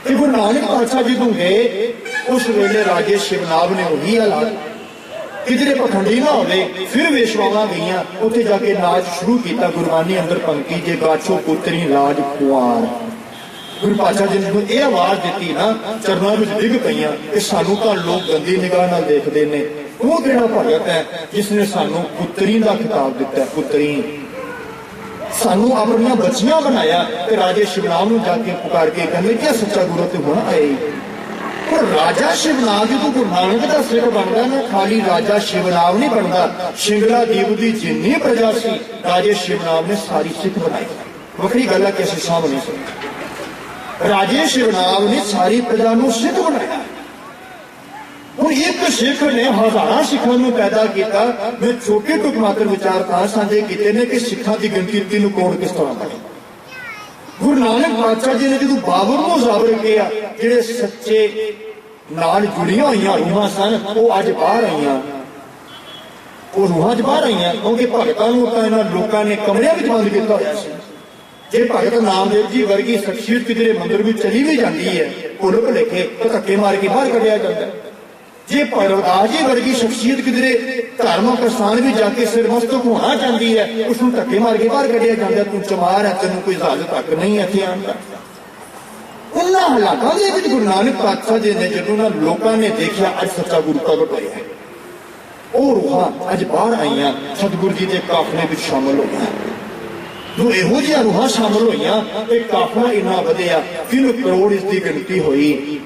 ਤੇ ਗੁਰੂ ਨਾਨਕ ਪਾਤਸ਼ਾਹ ਜਦੋਂ ਗਏ ਉਸ ਵੇਲੇ ਰਾਜੇ ਸ਼ਿਵਨਾਮ ਨੇ ਉਹੀ ਹਾਲਾਤ, ਕਿਧਰੇ ਪਖੰਡੀ ਨਾ ਹੋਵੇ, ਫਿਰ ਵੇਸ਼ਵਾਵਾਂ ਗਈਆਂ, ਉੱਥੇ ਜਾ ਕੇ ਨਾਚ ਸ਼ੁਰੂ ਕੀਤਾ। ਗੁਰਬਾਣੀ ਅੰਦਰ ਪੰਕਤੀ ਜੇ ਗਾਛੋ ਪੁੱਤਰੀ ਰਾਜ ਕੁਆਰ। ਗੁਰੂ ਪਾਤਸ਼ਾਹ ਜੀ ਨੇ ਇਹ ਆਵਾਜ਼ ਦਿੱਤੀ ਨਾ, ਚਰਨਾਂ ਵਿੱਚ ਡਿੱਗ ਪਈਆਂ ਕਿ ਸਾਨੂੰ ਤਾਂ ਲੋਕ ਗੰਦੀ ਨਿਗਾਹ ਨਾਲ ਦੇਖਦੇ ਨੇ। ਉਹ ਕਿਹੜਾ ਭਗਤ ਹੈ ਜਿਸ ਨੇ ਸਾਨੂੰ ਪੁੱਤਰੀ ਦਾ ਖਿਤਾਬ ਦਿੱਤਾ? ਪੁੱਤਰੀ ਸਾਨੂੰ ਆਪਣੀਆਂ ਬੱਚੀਆਂ ਬਣਾਇਆ। ਤੇ ਰਾਜੇ ਸ਼ਿਵਨਾਮ ਨੂੰ ਜਾ ਕੇ ਪੁਕਾਰ ਕੇ ਕਹਿੰਦੇ ਕਿ ਸੱਚਾ ਗੁਰੂ ਤੇ ਹੁਣ ਆਏ। ਪਰ ਰਾਜਾ ਸ਼ਿਵਨਾਮ ਜਦੋਂ ਗੁਰੂ ਨਾਨਕ ਦਾ ਸਿੱਖ ਬਣਦਾ ਨਾ, ਖਾਲੀ ਰਾਜਾ ਸ਼ਿਵਨਾਮ ਨਹੀਂ ਬਣਦਾ, ਸਿੰਗਲਾ ਦੀਪ ਦੀ ਜਿੰਨੀ ਪ੍ਰਜਾ ਸੀ ਰਾਜੇ ਸ਼ਿਵਨਾਮ ਨੇ ਸਾਰੀ ਸਿੱਖ ਬਣਾਈ। ਵੱਖਰੀ ਗੱਲ ਹੈ ਕਿ ਅਸੀਂ ਸਾਹਮਣੇ ਸੀ, ਰਾਜੇ ਸ਼ਿਵਨਾਮ ਨੇ ਸਾਰੀ ਪ੍ਰਜਾ ਨੂੰ ਸਿੱਖ ਬਣਾਇਆ। ਹੁਣ ਇੱਕ ਸਿੱਖ ਨੇ ਹਜ਼ਾਰਾਂ ਸਿੱਖਾਂ ਨੂੰ ਪੈਦਾ ਕੀਤਾ। ਮੈਂ ਛੋਟੇ ਟੁਕ ਮਾਤਰ ਵਿਚਾਰ ਤਾਂ ਸਾਂਝੇ ਕੀਤੇ ਨੇ ਕਿ ਸਿੱਖਾਂ ਦੀ ਗਿਣਤੀ 3 ਕਰੋੜ ਕਿਸ ਤਰ੍ਹਾਂ ਬਣੀ। ਗੁਰੂ ਨਾਨਕ ਪਾਤਸ਼ਾਹ ਜੀ ਨੇ ਜਦੋਂ ਬਾਬਰ ਨੂੰ ਜ਼ਾਬਰ ਕਿਹਾ, ਜਿਹੜੇ ਸੱਚੇ ਨਾਲ ਜੁੜੀਆਂ ਹੋਈਆਂ ਰੂਹਾਂ ਸਨ ਉਹ ਅੱਜ ਬਾਹਰ ਆਈਆਂ, ਉਹ ਰੂਹਾਂ ਅੱਜ ਬਾਹਰ ਆਈਆਂ, ਕਿਉਂਕਿ ਭਗਤਾਂ ਨੂੰ ਤਾਂ ਇਹਨਾਂ ਲੋਕਾਂ ਨੇ ਕਮਰਿਆਂ ਵਿੱਚ ਬੰਦ ਕੀਤਾ ਹੋਇਆ ਸੀ। ਜੇ ਭਗਤ ਨਾਮਦੇਵ ਜੀ ਵਰਗੀ ਸ਼ਖਸੀਅਤ ਕਿਧਰੇ ਮੰਦਰ ਵਿੱਚ ਚਲੀ ਵੀ ਜਾਂਦੀ ਹੈ, ਭੁੱਲ ਭੁਲੇਖੇ ਤਾਂ ਧੱਕੇ ਮਾਰ ਕੇ ਬਾਹਰ ਕੱਢਿਆ ਜਾਂਦਾ। ਜੇ ਭਗਤ ਜੀ ਵਰਗੀ ਸ਼ਖਸੀਅਤ ਕਿਧਰੇ ਧਾਰਮਿਕ ਸਥਾਨ ਵੀ ਜਾ ਕੇ ਸਿਰਮਸਤਕ ਹੋਣਾ ਚਾਹੁੰਦੀ ਹੈ, ਉਸ ਨੂੰ ਧੱਕੇ ਮਾਰ ਕੇ ਬਾਹਰ ਕੱਢਿਆ ਜਾਂਦਾ। ਤੂੰ ਚਮਾਰ ਹੈ, ਤੈਨੂੰ ਕੋਈ ਇਜਾਜ਼ਤ ਤੱਕ ਨਹੀਂ ਇੱਥੇ ਆਉਣ ਦਾ। ਉਹਨਾਂ ਹਾਲਾਤਾਂ ਦੇ ਵਿੱਚ ਗੁਰੂ ਨਾਨਕ ਪਾਤਸ਼ਾਹ ਜੀ ਨੇ ਜਦੋਂ ਨਾ ਲੋਕਾਂ ਨੇ ਦੇਖਿਆ ਅੱਜ ਸੱਚਾ ਗੁਰੂ ਪ੍ਰਗਟ ਹੋਇਆ, ਉਹ ਰੂਹਾਂ ਅੱਜ ਬਾਹਰ ਆਈਆਂ, ਸਤਿਗੁਰੂ ਜੀ ਦੇ ਕਾਫਲੇ ਵਿੱਚ ਸ਼ਾਮਲ ਹੋਈਆਂ। ਜੋ ਇਹੋ ਜਿਹੀਆਂ ਰੂਹਾਂ ਸ਼ਾਮਲ ਹੋਈਆਂ ਤੇ ਕਾਫਲਾ ਇੰਨਾ ਵਧਿਆ, 3 ਕਰੋੜ ਇਸ ਦੀ ਗਿਣਤੀ ਹੋਈ।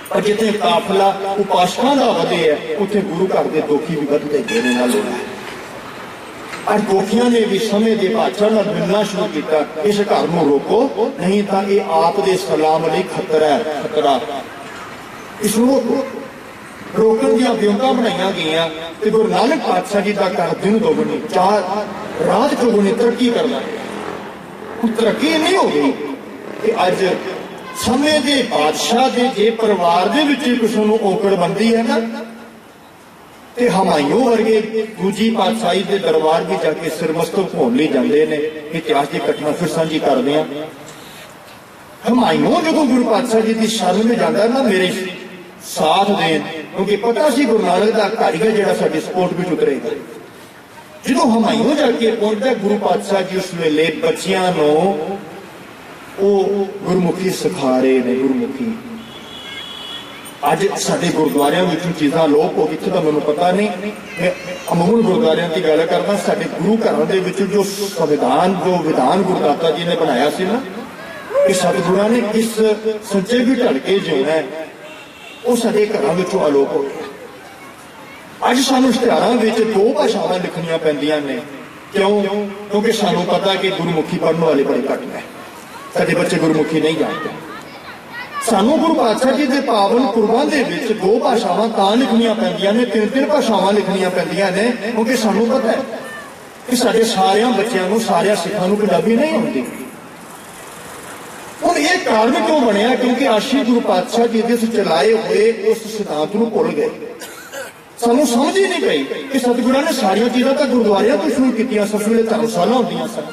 ਪਰ ਜਿੱਥੇ ਕਾਫਲਾ ਉਪਾਸਕਾਂ ਦਾ ਵਧਿਆ, ਉੱਥੇ ਗੁਰੂ ਘਰ ਦੇ ਦੋਖੀ ਵੀ ਵਧਦੇ ਗਏ ਨੇ ਨਾਲ ਹੋਣਾ। ਅੱਜ ਦੋਖੀਆਂ ਨੇ ਵੀ ਸਮੇਂ ਦੇ ਬਾਦਸ਼ਾਹ ਨਾਲ ਮਿਲਣਾ ਸ਼ੁਰੂ ਕੀਤਾ, ਇਸ ਘਰ ਨੂੰ ਰੋਕੋ, ਨਹੀਂ ਤਾਂ ਇਹ ਆਪ ਦੇ ਸਲਾਮ ਲਈ ਖਤਰਾ ਹੈ, ਖਤਰਾ। ਇਸ ਨੂੰ ਰੋਕਣ ਦੀਆਂ ਵਿਉਂਤਾਂ ਬਣਾਈਆਂ ਗਈਆਂ ਤੇ ਗੁਰੂ ਨਾਨਕ ਪਾਤਸ਼ਾਹ ਜੀ ਦਾ ਘਰ ਦਿਨ ਦੁਗਣੀ 4 ਰਾਤ ਚੌਗੁਣੀ ਤਰੱਕੀ ਕਰਦਾ। ਹੁਣ ਤਰੱਕੀ ਨਹੀਂ ਹੋ ਗਈ ਕਿ ਅੱਜ ਸਮੇਂ ਦੇ ਬਾਦਸ਼ਾਹ ਦੇ ਜੇ ਪਰਿਵਾਰ ਦੇ ਵਿੱਚ ਕਿਸੇ ਨੂੰ ਔਕੜ ਬਣਦੀ ਹੈ ਨਾ, ਤੇ ਹਮਾਯੂੰ ਵਰਗੇ ਦੂਜੀ ਪਾਤਸ਼ਾਹੀ ਦੇ ਦਰਬਾਰ ਵੀ ਜਾ ਕੇ ਸਿਰਮਸਤਕ ਹੋਣ ਲਈ ਜਾਂਦੇ ਨੇ। ਇਤਿਹਾਸ ਦੀ ਘਟਨਾ ਫਿਰ ਸਾਂਝੀ ਕਰਦੇ ਹਾਂ। ਹਮਾਯੂੰ ਜਦੋਂ ਗੁਰੂ ਪਾਤਸ਼ਾਹ ਜੀ ਦੀ ਸ਼ਰਨ ਵਿੱਚ ਜਾਂਦਾ ਨਾ, ਮੇਰੇ ਸਾਥ ਦੇਣ, ਕਿਉਂਕਿ ਪਤਾ ਸੀ ਗੁਰੂ ਨਾਨਕ ਦਾ ਘਰ ਹੀ ਜਿਹੜਾ ਸਾਡੇ ਸਪੋਰਟ ਵਿੱਚ ਉਤਰੇਗਾ। ਜਦੋਂ ਹਮਾਯੂੰ ਜਾ ਕੇ ਪਹੁੰਚਦਾ ਗੁਰੂ ਪਾਤਸ਼ਾਹ ਜੀ ਉਸ ਵੇਲੇ ਬੱਚਿਆਂ ਨੂੰ ਉਹ ਗੁਰਮੁਖੀ ਸਿਖਾ ਰਹੇ ਨੇ। ਗੁਰਮੁਖੀ ਅੱਜ ਸਾਡੇ ਗੁਰਦੁਆਰਿਆਂ ਵਿੱਚੋਂ ਚੀਜ਼ਾਂ ਲੋਪ ਹੋ ਗਈ, ਤਾਂ ਮੈਨੂੰ ਪਤਾ ਨਹੀਂ। ਮੈਂ ਅਮੂਲ ਗੁਰਦੁਆਰਿਆਂ ਦੀ ਗੱਲ ਕਰਦਾ। ਸਾਡੇ ਗੁਰੂ ਘਰਾਂ ਦੇ ਵਿੱਚ ਜੋ ਸੰਵਿਧਾਨ, ਜੋ ਵਿਧਾਨ ਗੁਰਦਾਤਾ ਜੀ ਨੇ ਬਣਾਇਆ ਸੀ ਨਾ, ਕਿ ਸਤਿਗੁਰਾਂ ਨੇ ਕਿਸ ਸੱਚੇ ਵੀ ਢਲ ਕੇ ਜਿਉਣਾ ਹੈ, वो साडे घरां विचों अलोप हो गया। अज सानूं इश्तिहारां विच 2 भाषावां लिखणियां पैंदियां ने। क्यों? क्योंकि सानूं पता कि गुरमुखी पढ़ने वाले बड़े घट ने, साडे बच्चे गुरमुखी नहीं जानते। सानूं गुरु पातशाह जी के पावन पुरबां दे विच 2 भाषावां तां लिखणियां पैंदियां ने, 3-3 भाषावां लिखणियां पैंदियां ने, क्योंकि सानूं पता है कि साडे सारियां बच्चों नूं, सारियां सिखां नूं पंजाबी नहीं आउंदी। हुण ये कारण क्यों बनिया? क्योंकि आशी गुरु पातशाह जी दे चलाए हुए उस सिद्धांत नूं भुल गए। सानूं समझ ही नहीं पई कि सतगुरां ने सारियां चीज़ां तां गुरुद्वारियां तो शुरू कीतियां। उस वेले धर्मशाला होंदियां सन।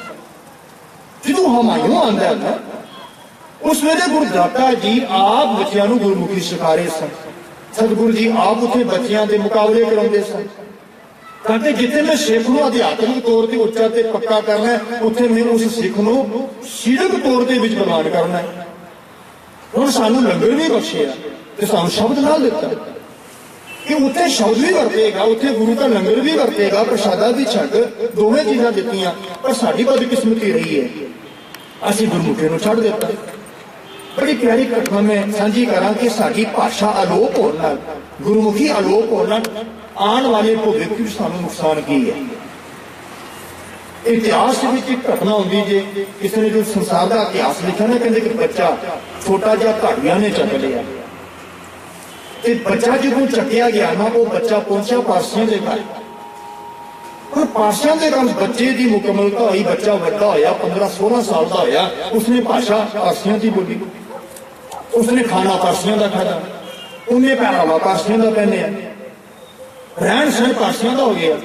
जदों हुमायूं आंदा है ना, उस वेले गुरुदाता जी आप बच्चों नूं गुरमुखी सिखा रहे सन। सतगुरु जी आप उत्थे बच्चों के मुकाबले कराउंदे सन, ताकि जिथे मैं सिख नूं अध्यात्मिक तौर पर उच्चा ते पक्का करना है, उत्थे मैं उस सिख नूं सरीरक तौर ते विच बलवान करना है। हुण सानूं लंगर भी बख्शिया ते सानूं शब्द नाल दित्ता कि उत्थे शब्द भी वरतेगा, उत्थे गुरु का लंगर भी वरतेगा, प्रसादा भी छक, दोवें चीज़ां दित्तियां। पर साडी बदकिस्मती रही है, असीं गुरमुखी नूं छड्ड दित्ता। बड़ी प्यारी घटना मैं साझी करां कि साडी भाषा अलोप होण नाल, गुरमुखी अलोप होण नाल आने वाले भविख विच सानूं नुकसान की है। इतिहास विच एक घटना होंदी जे, किसी ने जो संसार का इतिहास लिखा ना, कहंदे कि बच्चा छोटा जिहा धाड़ियां ने चक लिया ते बच्चा जो चकिया गया ना, वो बच्चा पहुंचा पारसियां दे घर। हुण पारसियां दे घर बच्चे की मुकम्मलता हुई, बच्चा वड्डा होया, 15-16 साल का होया, उसने भाषा पारसियां की बोली, उसने खाना पारसियां का खाधा, उन्हें पहनावा पारसियां का पहनिया, रहन सहन पारसियां का हो गया,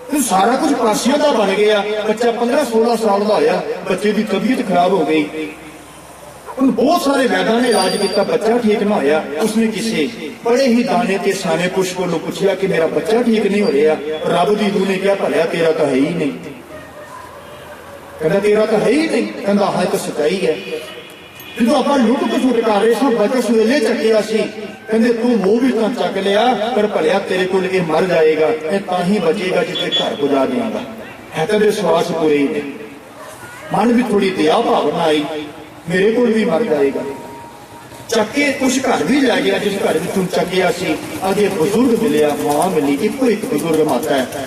तो सारा कुछ पारसियां का बन गया। बच्चा 15-16 साल का होया, बच्चे की तबीयत खराब हो गई। बहुत सारे वैद्यों ने इलाज किया, बच्चा ठीक ना होया। उसने किसी बड़े ही दाने ते साने पुरुष को पूछा कि मेरा बच्चा ठीक नहीं हो रहा। रब की रूह ने क्या भलिया तेरा तो है ही नहीं। कहता तेरा तो है ही नहीं। कहता हाँ तो सच्चाई है। जो आप लुट खसुट कर रहे थे, बच्चा सवेले चकिया सी, कहते तू मुंह भी तो चक लिया, पर भलिया तेरे को मर जाएगा, ता ही बचेगा जिसे घर पुजा देगा। है तो विश्वास पूरे ही ने। मन भी थोड़ी दया भावना आई, मेरे को भी मर जाएगा। चके उस घर भी लै गया जिस घर में चकिया सी। अगे बुजुर्ग मिलिया, मां मिली, इको एक बुजुर्ग माता है।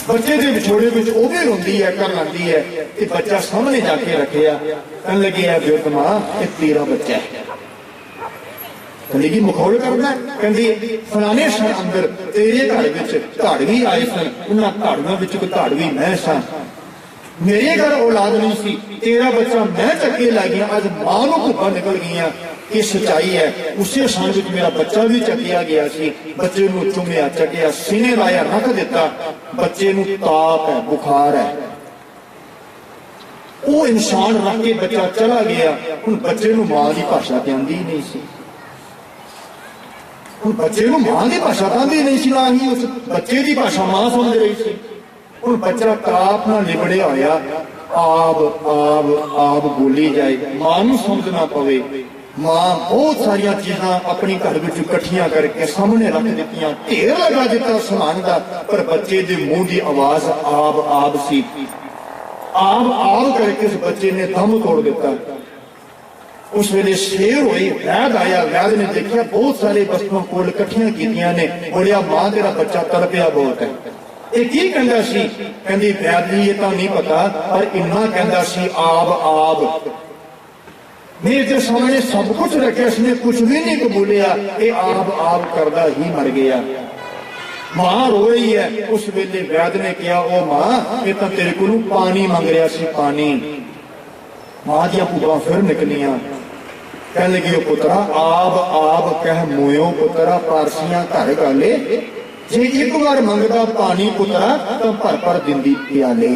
बच्चे के विछोड़े में वो भी रोंदी है, कर लाती है कि बच्चा सामने जाके रखिया। कहने लगे है बेट मां, ये तेरा बच्चा है। कहने मखौल करना, कहती फलाने सन अंदर तेरे घर में धाड़वी आए सन, उन्होंने धाड़ियों में कोई धाड़वी मैं सा। मेरे घर औलाद नहीं सी, तेरा बच्चा मैं चक्के ला गया। अज मां को भुखा निकल गई। ये सच्चाई है। उसे सन में मेरा बच्चा भी चकिया गया सी। बच्चे को चुमिया, चकिया, सीने लाया, रख दिता। बच्चे को ताप है, बुखार है। वो इंसान रख के बच्चा चला गया। हुण बच्चे को मां की भाषा तो आंदी ही नहीं सी। हुण बच्चे को मां की भाषा तो आंदी नहीं सी, ना ही उस बच्चे की भाषा मां समझ रही सी। हुण बच्चा ताप नाल लिबड़िया होया, आब आब आब बोली जाए, मां नूं समझना पवे। मां बहुत सारिया चीज़ां अपनी घर में इकट्ठियां करके सामने रख दित्तियां, ढेर लगा दिता समान का, पर बच्चे के मुंह की आवाज आब आब सी। आब आब करके उस बच्चे ने दम तोड़ दिता। उस वेले शेर हुई, वैद आया। वैद ने देखा बहुत सारे वस्तुओं को इकट्ठियां कीतियां ने। बोलिया मां तेरा बच्चा तड़पिया बहुत है। ਇਹ ਕੀ ਕਹਿੰਦਾ ਸੀ? ਕਹਿੰਦੀ ਵੈਦ ਜੀ ਇਹ ਤਾਂ ਨਹੀਂ ਪਤਾ, ਪਰ ਇੰਨਾ ਕਹਿੰਦਾ ਸੀ ਆਬ ਆਬ। मेरे के सामने सब कुछ रखे, इसने कुछ भी नहीं कबूलिया। ये आब आब करदा ही मर गया। मां रो रही है। उस वेले वैद ने कहा ओ मां, ये तो तेरे को पानी मंग रहा सी, पानी। मां दियां भूबां फिर निकलियां। कह लगी पुत्रा आब आब कह मोयो पुत्रा, पारसियां घर गाले, जे एक बार मंगदा पानी पुत्रा तो भर भर दिंदी प्याले।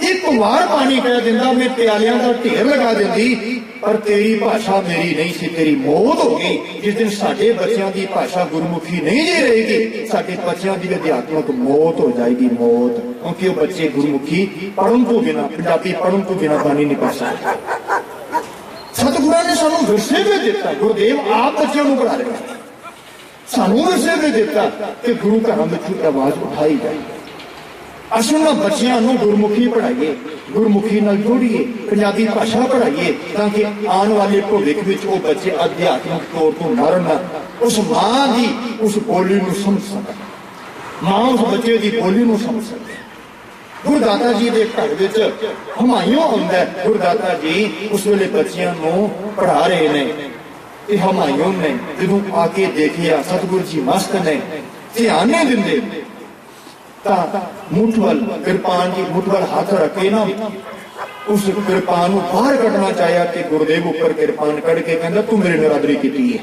एक बार पानी कह दिंदा मैं प्यालियां का ढेर लगा दिंदी, पर तेरी भाषा मेरी नहीं सी, तेरी मौत हो गई। जिस दिन साडे बच्चों की भाषा गुरमुखी नहीं जी रहेगी, साडे बच्चों की अध्यात्मक मौत हो जाएगी, मौत। क्योंकि वो बच्चे गुरमुखी पढ़न तो बिना, पंजाबी पढ़न तो बिना बानी नहीं पढ़ सकते। सतगुरां ने सानू विरसे में दिता, गुरुदेव आप बच्चों को पढ़ा रहे, सानू विरसे में दिता कि गुरु घरों में आवाज उठाई जाए। ਅਸੀਂ ਉਹਨਾਂ ਬੱਚਿਆਂ ਨੂੰ ਗੁਰਮੁਖੀ ਪੜ੍ਹਾਈਏ, ਗੁਰਮੁਖੀ ਨਾਲ ਜੋੜੀਏ, ਪੰਜਾਬੀ ਭਾਸ਼ਾ ਪੜ੍ਹਾਈਏ ਤਾਂ ਕਿ ਆਉਣ ਵਾਲੇ ਭਵਿੱਖ ਵਿੱਚ ਉਹ ਬੱਚੇ ਅਧਿਆਤਮਿਕ ਤੌਰ ਤੋਂ ਮਰਨ ਨਾ, ਉਸ ਮਾਂ ਦੀ ਉਸ ਬੋਲੀ ਨੂੰ ਸਮਝ ਸਕਣ, ਮਾਂ ਉਸ ਬੱਚੇ ਦੀ ਬੋਲੀ ਨੂੰ ਸਮਝ ਸਕੇ। ਗੁਰਦਾਤਾ ਜੀ ਦੇ ਘਰ ਵਿੱਚ ਹਮਾਇਉਂ ਆਉਂਦਾ ਹੈ। ਗੁਰਦਾਤਾ ਜੀ ਉਸ ਵੇਲੇ ਬੱਚਿਆਂ ਨੂੰ ਪੜ੍ਹਾ ਰਹੇ ਨੇ ਤੇ ਹਮਾਇਉਂ ਨੇ ਜਦੋਂ ਆ ਕੇ ਦੇਖਿਆ ਸਤਿਗੁਰੂ ਜੀ ਮਸਤ ਨੇ, ਧਿਆਨ ਨਹੀਂ ਦਿੰਦੇ ਤਾਂ ਮੁੱਠ ਵੱਲ ਕਿਰਪਾਨ ਦੀ ਮੁੱਠ ਵੱਲ ਹੱਥ ਰੱਖੇ ਨਾ, ਉਸ ਕਿਰਪਾਨ ਨੂੰ ਬਾਹਰ ਕੱਢਣਾ ਚਾਹਿਆ ਤੇ ਗੁਰਦੇਵ ਉੱਪਰ ਕਿਰਪਾਨ ਕੱਢ ਕੇ ਕਹਿੰਦਾ ਤੂੰ ਮੇਰੇ ਨਰਾਦਰੀ ਕੀਤੀ ਹੈ,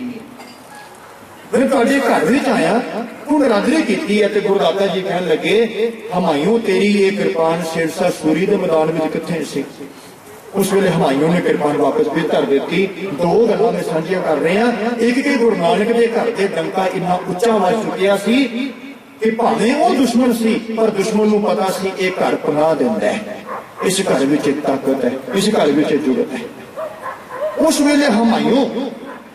ਮੈਂ ਤੁਹਾਡੇ ਘਰ ਵਿੱਚ ਆਇਆ, ਤੂੰ ਨਰਾਦਰੀ ਕੀਤੀ ਹੈ। ਤੇ ਗੁਰਦਾਤਾ ਜੀ ਕਹਿਣ ਲੱਗੇ ਹਮਾਇਉਂ ਤੇਰੀ ਇਹ ਕਿਰਪਾਨ ਸਿਰਸਾ ਸੂਰੀ ਦੇ ਮੈਦਾਨ ਵਿੱਚ ਕਿੱਥੇ ਸੀ? ਉਸ ਵੇਲੇ ਹਮਾਇਉਂ ਨੇ ਕਿਰਪਾਨ ਵਾਪਸ ਵੀ ਧਰ ਦਿੱਤੀ। ਦੋ ਗੱਲਾਂ ਮੈਂ ਸਾਂਝੀਆਂ ਕਰ ਰਹੇ ਹਾਂ। ਇੱਕ ਕਿ ਗੁਰੂ ਨਾਨਕ ਦੇ ਘਰ ਦੇ ਡੰਕਾ ਇੰਨਾ ਉੱਚਾ ਵੱਜ ਚੁੱਕਿਆ ਸੀ ਕਿ ਭਾਵੇਂ ਉਹ ਦੁਸ਼ਮਣ ਸੀ ਪਰ ਦੁਸ਼ਮਣ ਨੂੰ ਪਤਾ ਸੀ ਇਹ ਘਰ ਪਨਾਹ ਦਿੰਦਾ ਹੈ, ਇਸ ਘਰ ਵਿੱਚ ਇੱਕ ਤਾਕਤ ਹੈ, ਇਸ ਘਰ ਵਿੱਚ ਜੁਗਤ ਹੈ। ਉਸ ਵੇਲੇ ਹਮਾਇਉਂ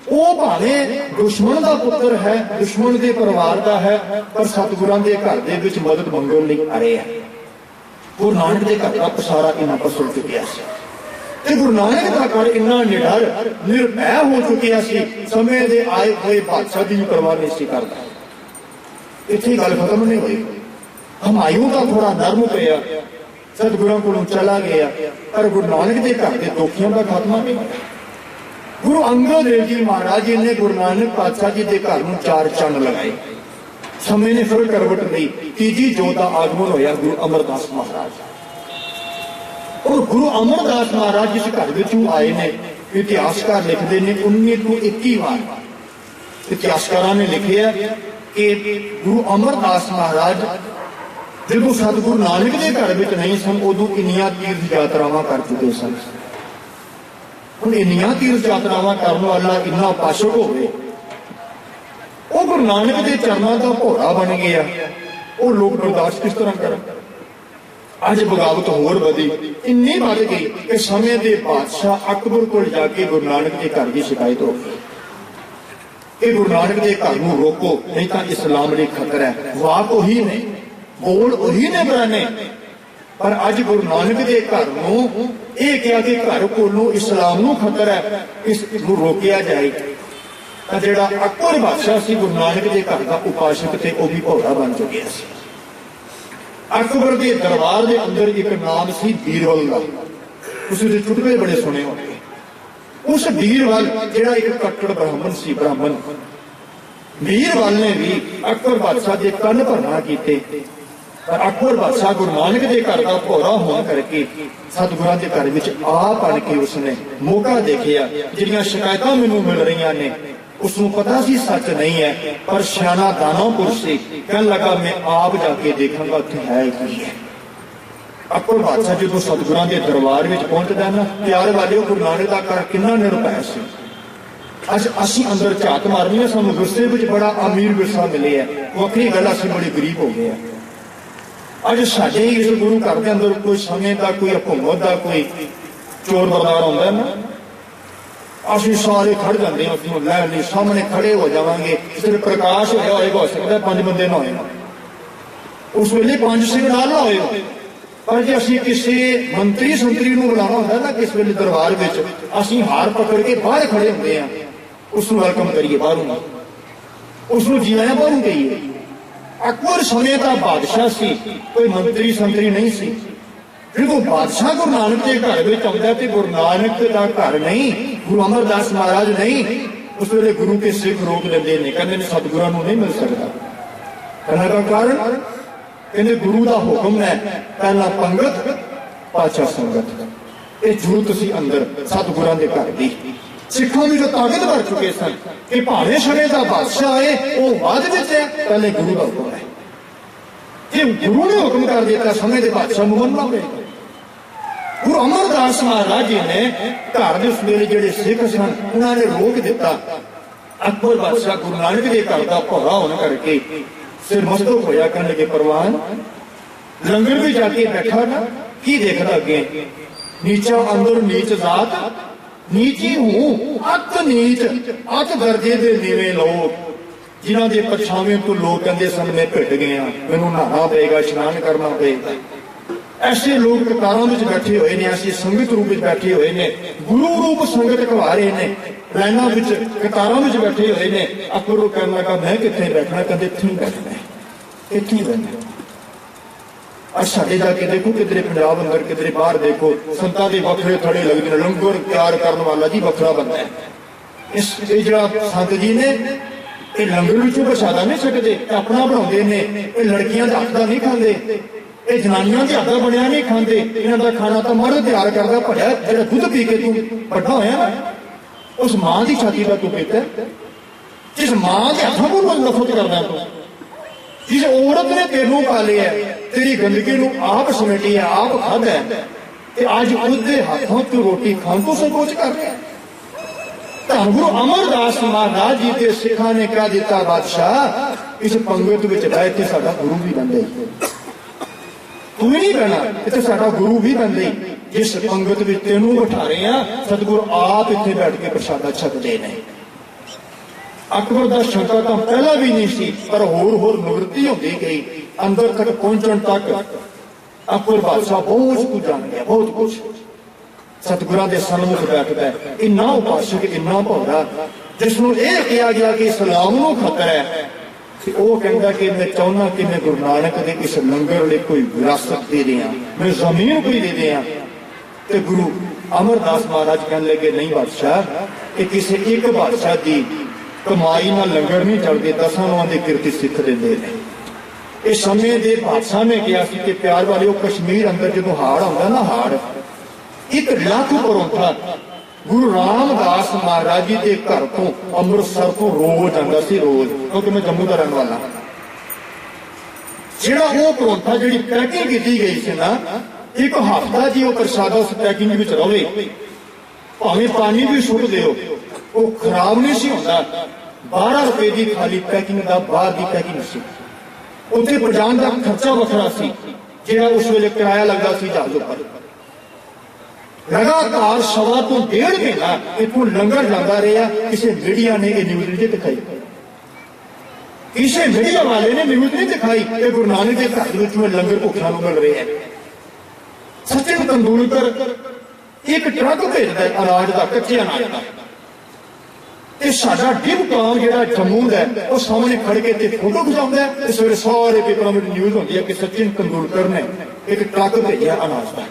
ਉਹ ਭਾਵੇਂ ਦੁਸ਼ਮਣ ਦਾ ਪੁੱਤਰ ਹੈ, ਦੁਸ਼ਮਣ ਦੇ ਪਰਿਵਾਰ ਦਾ ਹੈ, ਪਰ ਸਤਿਗੁਰਾਂ ਦੇ ਘਰ ਦੇ ਵਿੱਚ ਮਦਦ ਮੰਗਣ ਲਈ ਆ ਰਿਹਾ ਹੈ। ਗੁਰੂ ਨਾਨਕ ਦੇ ਘਰ ਦਾ ਪਸਾਰਾ ਇੰਨਾ ਪਸਰ ਚੁੱਕਿਆ ਸੀ ਤੇ ਗੁਰੂ ਨਾਨਕ ਦਾ ਘਰ ਇੰਨਾ ਨਿਡਰ ਨਿਰਭੈ ਹੋ ਚੁੱਕਿਆ ਸੀ, ਸਮੇਂ ਦੇ ਆਏ ਹੋਏ ਬਾਦਸ਼ਾਹ ਦੀ ਵੀ ਪਰਵਾਹ ਨਹੀਂ ਸੀ ਕਰਦਾ। ਇੱਥੇ ਗੱਲ ਖਤਮ ਨਹੀਂ ਹੋਈ। ਹਮਾਇਉਂ ਦਾ ਥੋੜਾ ਨਰਮ ਪਿਆ, ਸਤਿਗੁਰਾਂ ਕੋਲੋਂ ਚਲਾ ਗਿਆ, ਪਰ ਗੁਰੂ ਨਾਨਕ ਦੇ ਘਰ ਦੇ ਦੋਖੀਆਂ ਦਾ ਖਾਤਮਾ ਨਹੀਂ ਹੋਇਆ। ਗੁਰੂ ਅੰਗਦ ਦੇਵ ਜੀ ਮਹਾਰਾਜ ਜੀ ਨੇ ਗੁਰੂ ਨਾਨਕ ਪਾਤਸ਼ਾਹ ਜੀ ਦੇ ਘਰ ਨੂੰ 4 ਚੰਨ ਲਗਾਏ। ਸਮੇਂ ਨੇ ਫਿਰ ਕਰਵਟ ਲਈ, ਤੀਜੀ ਜੋਤ ਦਾ ਆਗਮਨ ਹੋਇਆ ਗੁਰੂ ਅਮਰਦਾਸ ਮਹਾਰਾਜ। ਔਰ ਗੁਰੂ ਅਮਰਦਾਸ ਮਹਾਰਾਜ ਜਿਸ ਘਰ ਵਿੱਚੋਂ ਆਏ ਨੇ, ਇਤਿਹਾਸਕਾਰ ਲਿਖਦੇ ਨੇ 19 ਤੋਂ 21 ਵਾਰ ਇਤਿਹਾਸਕਾਰਾਂ ਨੇ ਲਿਖਿਆ ਕਿ ਗੁਰੂ ਅਮਰਦਾਸ ਮਹਾਰਾਜ ਜਦੋਂ ਸਤਿਗੁਰੂ ਨਾਨਕ ਦੇ ਘਰ ਵਿੱਚ ਨਹੀਂ ਸਨ, ਉਦੋਂ ਇੰਨੀਆਂ ਤੀਰਥ ਯਾਤਰਾਵਾਂ ਕਰ ਚੁੱਕੇ ਸਨ। ਹੁਣ ਇੰਨੀਆਂ ਤੀਰਥ ਯਾਤਰਾਵਾਂ ਕਰਨ ਵਾਲਾ ਇੰਨਾ ਪਾਸ਼ਕ ਹੋਵੇ, ਉਹ ਗੁਰੂ ਨਾਨਕ ਦੇ ਚਰਨਾਂ ਦਾ ਭੋਰਾ ਬਣ ਗਿਆ, ਉਹ ਲੋਕ ਬਰਦਾਸ਼ਤ ਕਿਸ ਤਰ੍ਹਾਂ ਕਰਨ? ਅੱਜ ਬਗਾਵਤ ਹੋਰ ਵਧੀ, ਇੰਨੀ ਵੱਧ ਗਈ ਕਿ ਸਮੇਂ ਦੇ ਬਾਦਸ਼ਾਹ ਅਕਬਰ ਕੋਲ ਜਾ ਕੇ ਗੁਰੂ ਨਾਨਕ ਦੇ ਘਰ ਦੀ ਸ਼ਿਕਾਇਤ ਹੋ ਗਈ ਕਿ ਗੁਰੂ ਨਾਨਕ ਦੇ ਘਰ ਨੂੰ ਰੋਕੋ, ਨਹੀਂ ਤਾਂ ਇਸਲਾਮ ਲਈ ਖਤਰਾ ਹੈ। ਵਾਕ ਉਹੀ ਨੇ, ਬੋਲ ਉਹੀ ਨੇ ਬਰਾਨੇ, ਪਰ ਅੱਜ ਗੁਰੂ ਨਾਨਕ ਦੇ ਘਰ ਨੂੰ ਇਹ ਕਿਹਾ ਕਿ ਘਰ ਕੋਲੋਂ ਇਸਲਾਮ ਨੂੰ ਖਤਰਾ ਹੈ, ਇਸ ਨੂੰ ਰੋਕਿਆ ਜਾਏ। ਤਾਂ ਜਿਹੜਾ ਅਕਬਰ ਬਾਦਸ਼ਾਹ ਸੀ ਗੁਰੂ ਨਾਨਕ ਦੇ ਘਰ ਦਾ ਉਪਾਸ਼ਕ ਤੇ ਉਹ ਵੀ ਭੌਰਾ ਬਣ ਚੁੱਕਿਆ ਸੀ। ਅਕਬਰ ਦੇ ਦਰਬਾਰ ਦੇ ਅੰਦਰ ਇੱਕ ਨਾਮ ਸੀ ਬੀਰਬਲ ਦਾ, ਤੁਸੀਂ ਦੇ ਚੁਟਕਲੇ ਬੜੇ ਸੁਣੇ ਹੋਣਗੇ। ਉਸ ਬੀਰਬਲ ਜਿਹੜਾ ਇੱਕ ਕੱਟੜ ਬ੍ਰਾਹਮਣ ਸੀ, ਬ੍ਰਾਹਮਣ ਬੀਰਬਲ ਨੇ ਵੀ ਅਕਬਰ ਬਾਦਸ਼ਾਹ ਦੇ ਕੰਨ ਭਰਨਾ ਕੀਤੇ, ਪਰ ਅਕਬਰ ਬਾਦਸ਼ਾਹ ਗੁਰੂ ਨਾਨਕ ਦੇ ਘਰ ਦਾ ਭੌਰਾ ਹੋਣ ਕਰਕੇ ਸਤਿਗੁਰਾਂ ਦੇ ਘਰ ਵਿੱਚ ਆ ਬਣ ਕੇ ਉਸਨੇ ਮੌਕਾ ਦੇਖਿਆ। ਜਿਹੜੀਆਂ ਸ਼ਿਕਾਇਤਾਂ ਮੈਨੂੰ ਮਿਲ ਰਹੀਆਂ ਨੇ ਉਸਨੂੰ ਪਤਾ ਸੀ ਸੱਚ ਨਹੀਂ ਹੈ, ਪਰ ਸਿਆਣਾ ਦਾਨਾਪੁਰ ਸੀ, ਕਹਿਣ ਲੱਗਾ ਮੈਂ ਆਪ ਜਾ ਕੇ ਦੇਖਾਂਗਾ ਉੱਥੇ ਹੈ ਕੀ ਹੈ। ਅਕਬਰ ਬਾਦਸ਼ਾਹ ਜਦੋਂ ਸਤਿਗੁਰਾਂ ਦੇ ਦਰਬਾਰ ਵਿੱਚ ਪਹੁੰਚਦਾ ਨਾ, ਪਿਆਰ ਵਾਲਿਓ ਗੁਰੂ ਨਾਨਕ ਦਾ ਘਰ ਕਿੰਨਾ ਨਿਰਭੈ ਸੀ। ਅੱਜ ਅਸੀਂ ਅੰਦਰ ਝਾਤ ਮਾਰਨੀ ਹੈ, ਸਾਨੂੰ ਵਿਰਸੇ ਵਿੱਚ ਬੜਾ ਅਮੀਰ ਵਿਰਸਾ ਮਿਲਿਆ, ਵੱਖਰੀ ਗੱਲ ਅਸੀਂ ਬੜੇ ਗਰੀਬ ਹੋ ਗਏ ਆ। ਅੱਜ ਸਾਡੇ ਇਸ ਗੁਰੂ ਘਰ ਦੇ ਅੰਦਰ ਕੋਈ ਸਮੇਂ ਦਾ, ਕੋਈ ਹਕੂਮਤ ਦਾ, ਕੋਈ ਚੋਰ ਬਰਦਾਰ ਆਉਂਦਾ ਨਾ, ਅਸੀਂ ਸਾਰੇ ਖੜ ਜਾਂਦੇ ਹਾਂ ਉਸਨੂੰ ਲੈਣ ਲਈ, ਸਾਹਮਣੇ ਖੜੇ ਹੋ ਜਾਵਾਂਗੇ। ਸਿਰ ਪ੍ਰਕਾਸ਼ ਹੋਇਆ ਹੋਏਗਾ, ਹੋ ਸਕਦਾ 5 ਬੰਦੇ ਨਾ ਹੋਏ, ਉਸ ਵੇਲੇ 5 ਸਿੰਘ ਨਾਲ ਨਾ ਹੋਏ, ਪਰ ਜੇ ਅਸੀਂ ਕਿਸੇ ਮੰਤਰੀ ਸੰਤਰੀ ਨੂੰ ਬੁਲਾਉਣਾ ਹੁੰਦਾ ਨਾ ਕਿਸ ਵੇਲੇ ਦਰਬਾਰ ਵਿੱਚ, ਅਸੀਂ ਹਾਰ ਪਕੜ ਕੇ ਬਾਹਰ ਖੜੇ ਹੁੰਦੇ ਆ, ਉਸ ਨੂੰ ਵੈਲਕਮ ਕਰੀਏ ਬਾਹਰੋਂ, ਉਸ ਨੂੰ ਜੀ ਆਇਆਂ ਬਾਹਰੋਂ ਕਹੀਏ। ਅਕਬਰ ਸਮੇਂ ਦਾ ਬਾਦਸ਼ਾਹ ਸੀ, ਕੋਈ ਮੰਤਰੀ ਸੰਤਰੀ ਨਹੀਂ ਸੀ। ਜਦੋਂ ਬਾਦਸ਼ਾਹ ਗੁਰੂ ਨਾਨਕ ਦੇ ਘਰ ਵਿੱਚ ਆਉਂਦਾ ਤੇ ਗੁਰੂ ਨਾਨਕ ਦਾ ਘਰ ਨਹੀਂ, ਗੁਰੂ ਅਮਰਦਾਸ ਮਹਾਰਾਜ ਨਹੀਂ, ਉਸ ਵੇਲੇ ਗੁਰੂ ਕੇ ਸਿੱਖ ਰੋਕ ਲੈਂਦੇ ਨੇ, ਕਹਿੰਦੇ ਨੇ ਸਤਿਗੁਰਾਂ ਨੂੰ ਨਹੀਂ ਮਿਲ ਸਕਦਾ। ਕਹਿਣ ਦਾ ਕਾਰਨ ਕਹਿੰਦੇ ਗੁਰੂ ਦਾ ਹੁਕਮ ਹੈ, ਪਹਿਲਾਂ ਪੰਗਤ ਪਾਛਾ ਸੰਗਤ। ਇਹ ਜ਼ਰੂਰਤ ਸੀ ਅੰਦਰ ਸਤਿਗੁਰਾਂ ਦੇ ਘਰ ਦੀ। ਸਿੱਖਾਂ ਦੀ ਜੋ ਤਾਕਤ ਭਰ ਚੁੱਕੇ ਸਨ ਕਿ ਭਾਵੇਂ ਸਮੇਂ ਦਾ ਬਾਦਸ਼ਾਹ ਹੈ ਉਹ ਬਾਅਦ ਵਿੱਚ ਹੈ, ਪਹਿਲੇ ਗੁਰੂ ਦਾ ਹੁਕਮ ਹੈ। ਜੇ ਗੁਰੂ ਨੇ ਹੁਕਮ ਕਰ ਦਿੱਤਾ ਸਮੇਂ ਦੇ ਬਾਦਸ਼ਾਹ ਨੂੰ ਮੰਨਣਾ ਪਏਗਾ। ਗੁਰੂ ਅਮਰਦਾਸ ਮਹਾਰਾਜ ਜੀ ਨੇ ਘਰ ਦੇ ਉਸ ਵੇਲੇ ਜਿਹੜੇ ਸਿੱਖ ਸਨ ਉਹਨਾਂ ਨੇ ਰੋਕ ਦਿੱਤਾ। ਅਕਬਰ ਬਾਦਸ਼ਾਹ ਗੁਰੂ ਨਾਨਕ ਦੇ ਘਰ ਦਾ ਭੌਰਾ ਹੋਣ ਕਰਕੇ ਸਿਰ ਮਸਤਕ ਹੋਇਆ, ਕਹਿਣ ਲੱਗੇ ਪ੍ਰਵਾਨ ਲੰਗਰ ਵੀ ਜਾ ਕੇ ਬੈਠਾ ਨਾ, ਕੀ ਦੇਖਦਾ ਅੱਗੇ? ਨੀਚਾ ਅੰਦਰ ਨੀਚ ਜਾਤ, ਨੀਚੀ ਹੂੰ ਅਤ ਨੀਚ, ਅਤ ਦਰਜੇ ਦੇ ਨੀਵੇਂ ਲੋਕ। जिन्हां दे परछावें तो लोग कहते सन मैं घट गया, मैनूं नहाना पेगा, इशनान करना पेगा। ऐसे लोग कतारां विच बैठे हुए ने, ऐसी संगत रूप में बैठे हुए ने, गुरु रूप संगत कहा रहे ने, लाइनां विच कतारां विच बैठे हुए ने। अकबर वो कहने लगा मैं कित्थे बैठना, कहते इत्थे ही बैठना है, इत्थे ही बैठना। अज साडे जाके देखो किधरे पंजाब अंदर किधरे बाहर देखो संतां दे वखरे थड़े लगदे ने, लंगर तैयार करने वाला जी वखरा बंदा है। इस जिहड़ा संत जी ने ये लंगर विचों प्रसादा नहीं सकते, अपना बनाउंदे ने। ये लड़कियां दा हक दा नहीं खांदे, ये जनानियां दे हक दा बनिया नहीं खांदे। इन्हां दा खाना तां मर्द तैयार करदा, भड़िया जिहड़ा दुध पी के तूं वड्डा होया ना, उस मां दी छाती दा तूं पीता, जिस मां दे हत्थां कोल नफरत करदा तूं, जिस औरत ने तेनू पालिया, तेरी गंदगी नूं आप समेटिया, आप खादा है, ते अज उसदे हत्थों तूं रोटी खाण तों संकोच कर रहा है। धन गुरु अमरदास महाराज जी के सिखा ने कह दिता, बादशाह इस पंगत विच बैठ के साडा गुरु भी बन गई, तू ही नहीं बहना, इत्थे साडा गुरु भी बन गई। जिस पंगत विच तेनू बिठा रहे हैं, सतगुरु आप इत्थे बैठ के प्रसादा छकदे ने। अकबर दा शंका तां पहला भी नहीं सी, पर होर निवृत्ति होंदी गई। अंदर तक पहुंचण तक अकबर बादशाह बहुत कुछ जान गया, बहुत कुछ। सतगुरां दे सन्मुख बैठदा है, इन्ना उपासक, इन्ना भौरा, जिसनूं यह कहा गया कि इस्लाम नूं खतरा है, वो कहता कि मैं चाहना कि मैं गुरु नानक दे इस लंगर लिए कोई विरासत दे दियां, मैं जमीन कोई दे दियां। ते गुरु अमरदास महाराज कहने लगे नहीं बादशाह, कि किसी एक बादशाह की कमाई नाल लंगर नहीं चलते, 10 नूं दी किरती सिख देंदे ने। इस समय दे बादशाह ने कहा कि प्यार वाले कश्मीर अंदर जो हाड़ आउंदा ना, हाड़ 1 लाख परौंठा गुरु रामदास महाराज जी के घर तो अमृतसर तो रोज आंदा सी, रोज, क्योंकि मैं जम्मू का रहने वाला। जिहड़ा वो परौंठा जिहड़ी पैकिंग की गई सी ना, 1 हफ्ता जी वो प्रसादा उस पैकिंग विच रहे, भावें पानी भी सुट दिओ वो खराब नहीं सी होंदा। 12 रुपए की खाली पैकिंग का बाहर की पैकिंग सी, उत्थे पहुंचाण दा खर्चा वखरा सी, जिहड़ा उस वेले किराया लगदा सी जहाज उपर। लगातार 1.25 to 1.5 महीना इतों लंगर जाता रहा। किसी मीडिया ने यह न्यूज नहीं दिखाई, किसी मीडिया वाले ने न्यूज नहीं दिखाई कि गुरु नानक के घर में लंगर भुखिया मिल रहे हैं। सचिन तेंदुलकर 1 ट्रक भेजता है अनाज का, कच्चे अनाज का, ते साडा डिप काम जिहड़ा जम्मू दा है वो सामने खड़ के ते फोटो खिचाउंदा है। सवेरे सारे पेपरों में न्यूज होती है कि सचिन तेंदुलकर ने 1 ट्रक भेजा अनाज का।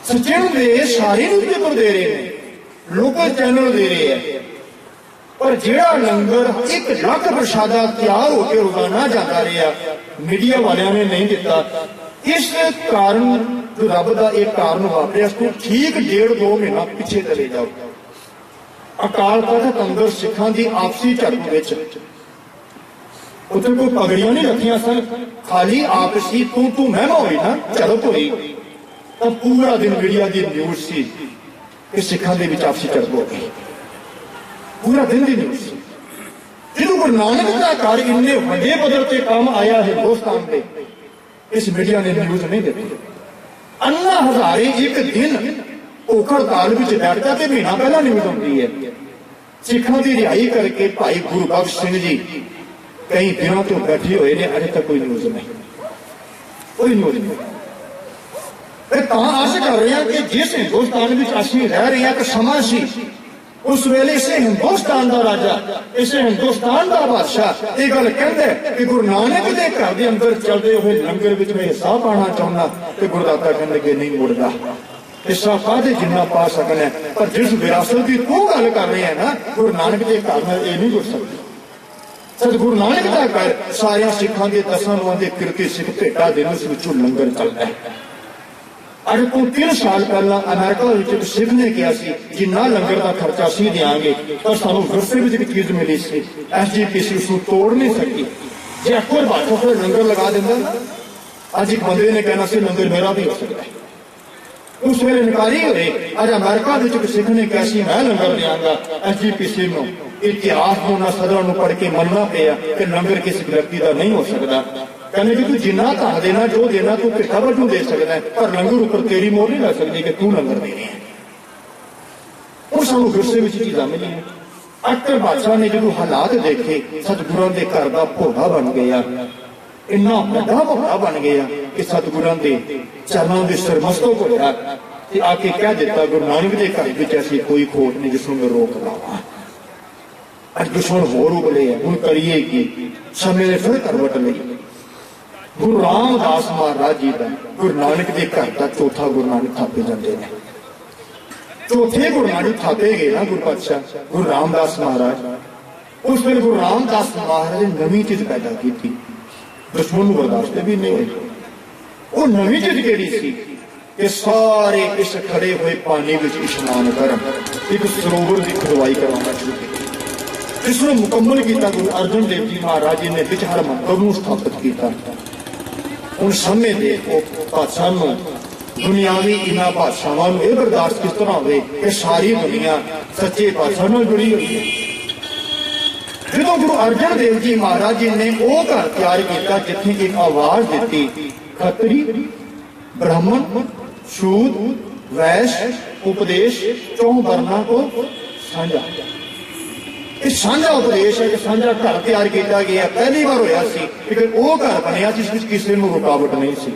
सचिन दे सारे न्यूज़पेपर दे रहे हैं, लोकल चैनल दे रहे हैं, पर जिहड़ा लंगर 1 लाख प्रसादा तैयार होकर रोजाना जाता रहा, मीडिया वालियां ने नहीं दिता। इस कारण जो रब का एक कारण वापरिया, उसको ठीक 1.5-2 महीना पिछे चले जाओ। अकाल तख्त अंदर सिखां की आपसी झड़प विच उत्थे कोई पगड़ियां नहीं रखियां सन, खाली आपसी तू महमा हुई ना, झड़प हुई। तो पूरा दिन मीडिया की न्यूज सी कि सिखां दे विच आपसी झड़प हो गई, पूरा दिन की न्यूज सी। जो गुरु नानक का घर इन्ने वड्डे पद्धर ते काम आया हिंदुस्तान के, इस मीडिया ने न्यूज नहीं दी। अन्ना हजारे 1 दिन भुख हड़ताल विच बैठदा ते महीना पहला न्यूज आउंदी है। सिखां की रिहाई करके भाई गुरबख्श सिंह जी कई दिनों तो बैठे हुए ने, अजे तक कोई न्यूज नहीं, कोई न्यूज नहीं। आस कर रहे हैं कि जिस हिंदुस्तान में असीं रह रहे हैं, समा सी उस वेले इसे हिंदुस्तान का राजा, इसे हिंदुस्तान का बादशाह यह गल कहता है कि गुरु नानक के घर के अंदर चलते हुए लंगर में मैं हिस्सा पाना चाहना, तो गुरुदाता कहने लगे नहीं मुड़दा, हिस्सा पादे जिन्ना पा सकना है। पर जिस विरासत की तू गल कर रहे हैं ना, गुरु नानक के घर में यह नहीं जुड़ सकती। सतगुरु नानक का घर सारे सिखां के 10 नूं दे किरती सिख भेटा देने, उस विचों लंगर चलता है। अज तो 3 साल पहला अमेरिका सिख ने कहा जिन्ना लंगर का खर्चा असीं देंगे, पर सानूं विरसे में एक चीज मिली सी, SGPC उसको तोड़ नहीं सकी। जे अकबर बादशाह फिर लंगर लगा देंदा ना, अज एक बंदे ने कहना सी लंगर मेरा भी हो सकता है, उस वेले इनकारी होए। अज अमेरिका सिख ने कहा सी मैं लंगर देंगा, SGPC नूं इतिहास नूं सदरां नूं पढ़ के मनना पिया कि लंगर किसी व्यक्ति का नहीं हो सकता। कहने कि तू जिन्ना धन देना, जो देना तू भिखा वजों दे सकता है, पर लंगर उपर तेरी मोहर नहीं लग सकती कि तू लंगर देने हैं। और सानूं विरसे विच चीज़ां मिलियां, अकबर बादशाह ने जो हालात देखे सतगुरां दे घर दा भोला बन गया, इन्ना वड्डा भोला बन गया कि सतगुरां दे चरणों दे सरमस्तक होया ते आके कह दिता गुरु नानक दे घर विच ऐसी कोई खोट नहीं जिसनूं मैं रोक लावां। अज दुश्मन होर उगले है, हुण करिए की? समय ने फिर करवट लई। गुरु रामदास महाराज जी का गुरु नानक के घर का चौथा गुरु नानक थापे जाते हैं। चौथे गुरु नानक थापे गए ना गुरु पातशाह गुरु रामदास महाराज। उस वेले गुरु रामदास महाराज ने नवी चीज पैदा की थी, दुश्मन बर्दाश्त भी नहीं हुई। वो नवी चीज केड़ी सी कि सारे इस खड़े हुए पानी में इशनान कर एक सरोवर की खुदवाई करवाना शुरू की, जिसने मुकम्मल किया गुरु अर्जन देव जी महाराज जी ने विच हरमंदर को स्थापित किया। उन समय देखो बादशाह दुनियावी इन्होंने बादशाहों यह बर्दाश्त किस तरह हो कि सारी दुनिया सच्चे बादशाह नाल जुड़ी हुई है। जो गुरु अर्जन देव जी महाराज जी ने वो घर तैयार किया जिथे एक आवाज दी, खत्री ब्राह्मण शूद वैश्य उपदेश चौं वर्णा को साझा। साझा उपदेश है कि साझा घर तैयार किया गया, पहली बार होया सी, लेकिन वो घर बनया जिस विच किसी नूं रुकावट नहीं सी।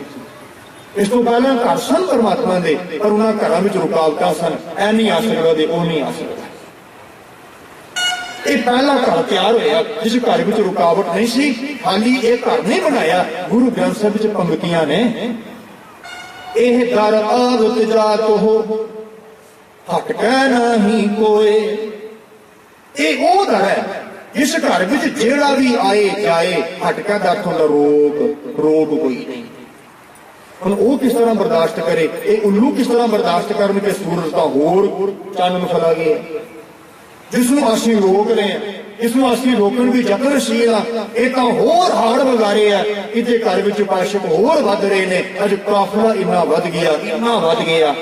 इस तो पहले घर सन परमात्मा दे, पर उन्हां घरां विच रुकावटां सन, ऐ नहीं आ सकदा ते ओ नहीं आ सकदा। ये पहला घर तैयार होया जिस घर विच रुकावट नहीं सी। खाली ये घर नहीं बनाया, गुरु ग्रंथ साहिब विच पंक्तियां ने, एह दर आवत जात हो हटकै नहीं कोई। ये वो दर है जिस घर में जेड़ा भी आए जाए हटका दर होंदा रोग कोई नहीं। हुण वो किस तरह बर्दाश्त करे, ये उल्लू किस तरह बर्दाश्त करन कि सूरज का होर चानन फैला गया, जिसनूं असीं रोक रहे हैं, जिसनूं असीं रोकण दी यतनशील आ, ये तां होर हाड़ वगारे आ। इहदे घर विच पाशक होर वध रहे ने। अज काफला इन्ना वध गया, इन्ना वध गया।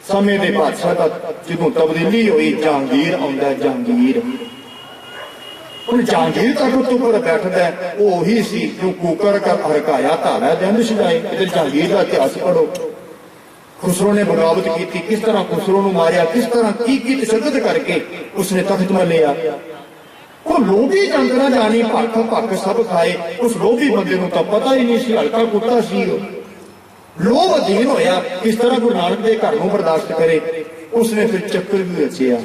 समय के बादशाह का जो तब्दीली हुई, जहांगीर आंदा, जहांगीर उन जहांगीर तक पर बैठता है, वो ही सी जो कुकर कर हरकाया धारा दिन सजाए। इधर जहांगीर का इतिहास पढ़ो, खुसरो ने बगावत की, किस तरह खुसरो नूं मारिया, किस तरह की तशद्दद करके उसने तख्त में लिया। वो लोभी जंगना जानी भख भख सब खाए, उस लोभी बंदे नूं तां पता ही नहीं सी, हल्का कुत्ता सी। लोभ अधीन होया, किस तरह गुरु नानक के घर नूं बर्दाश्त करे। उसने फिर चक्रव्यूह रचिया।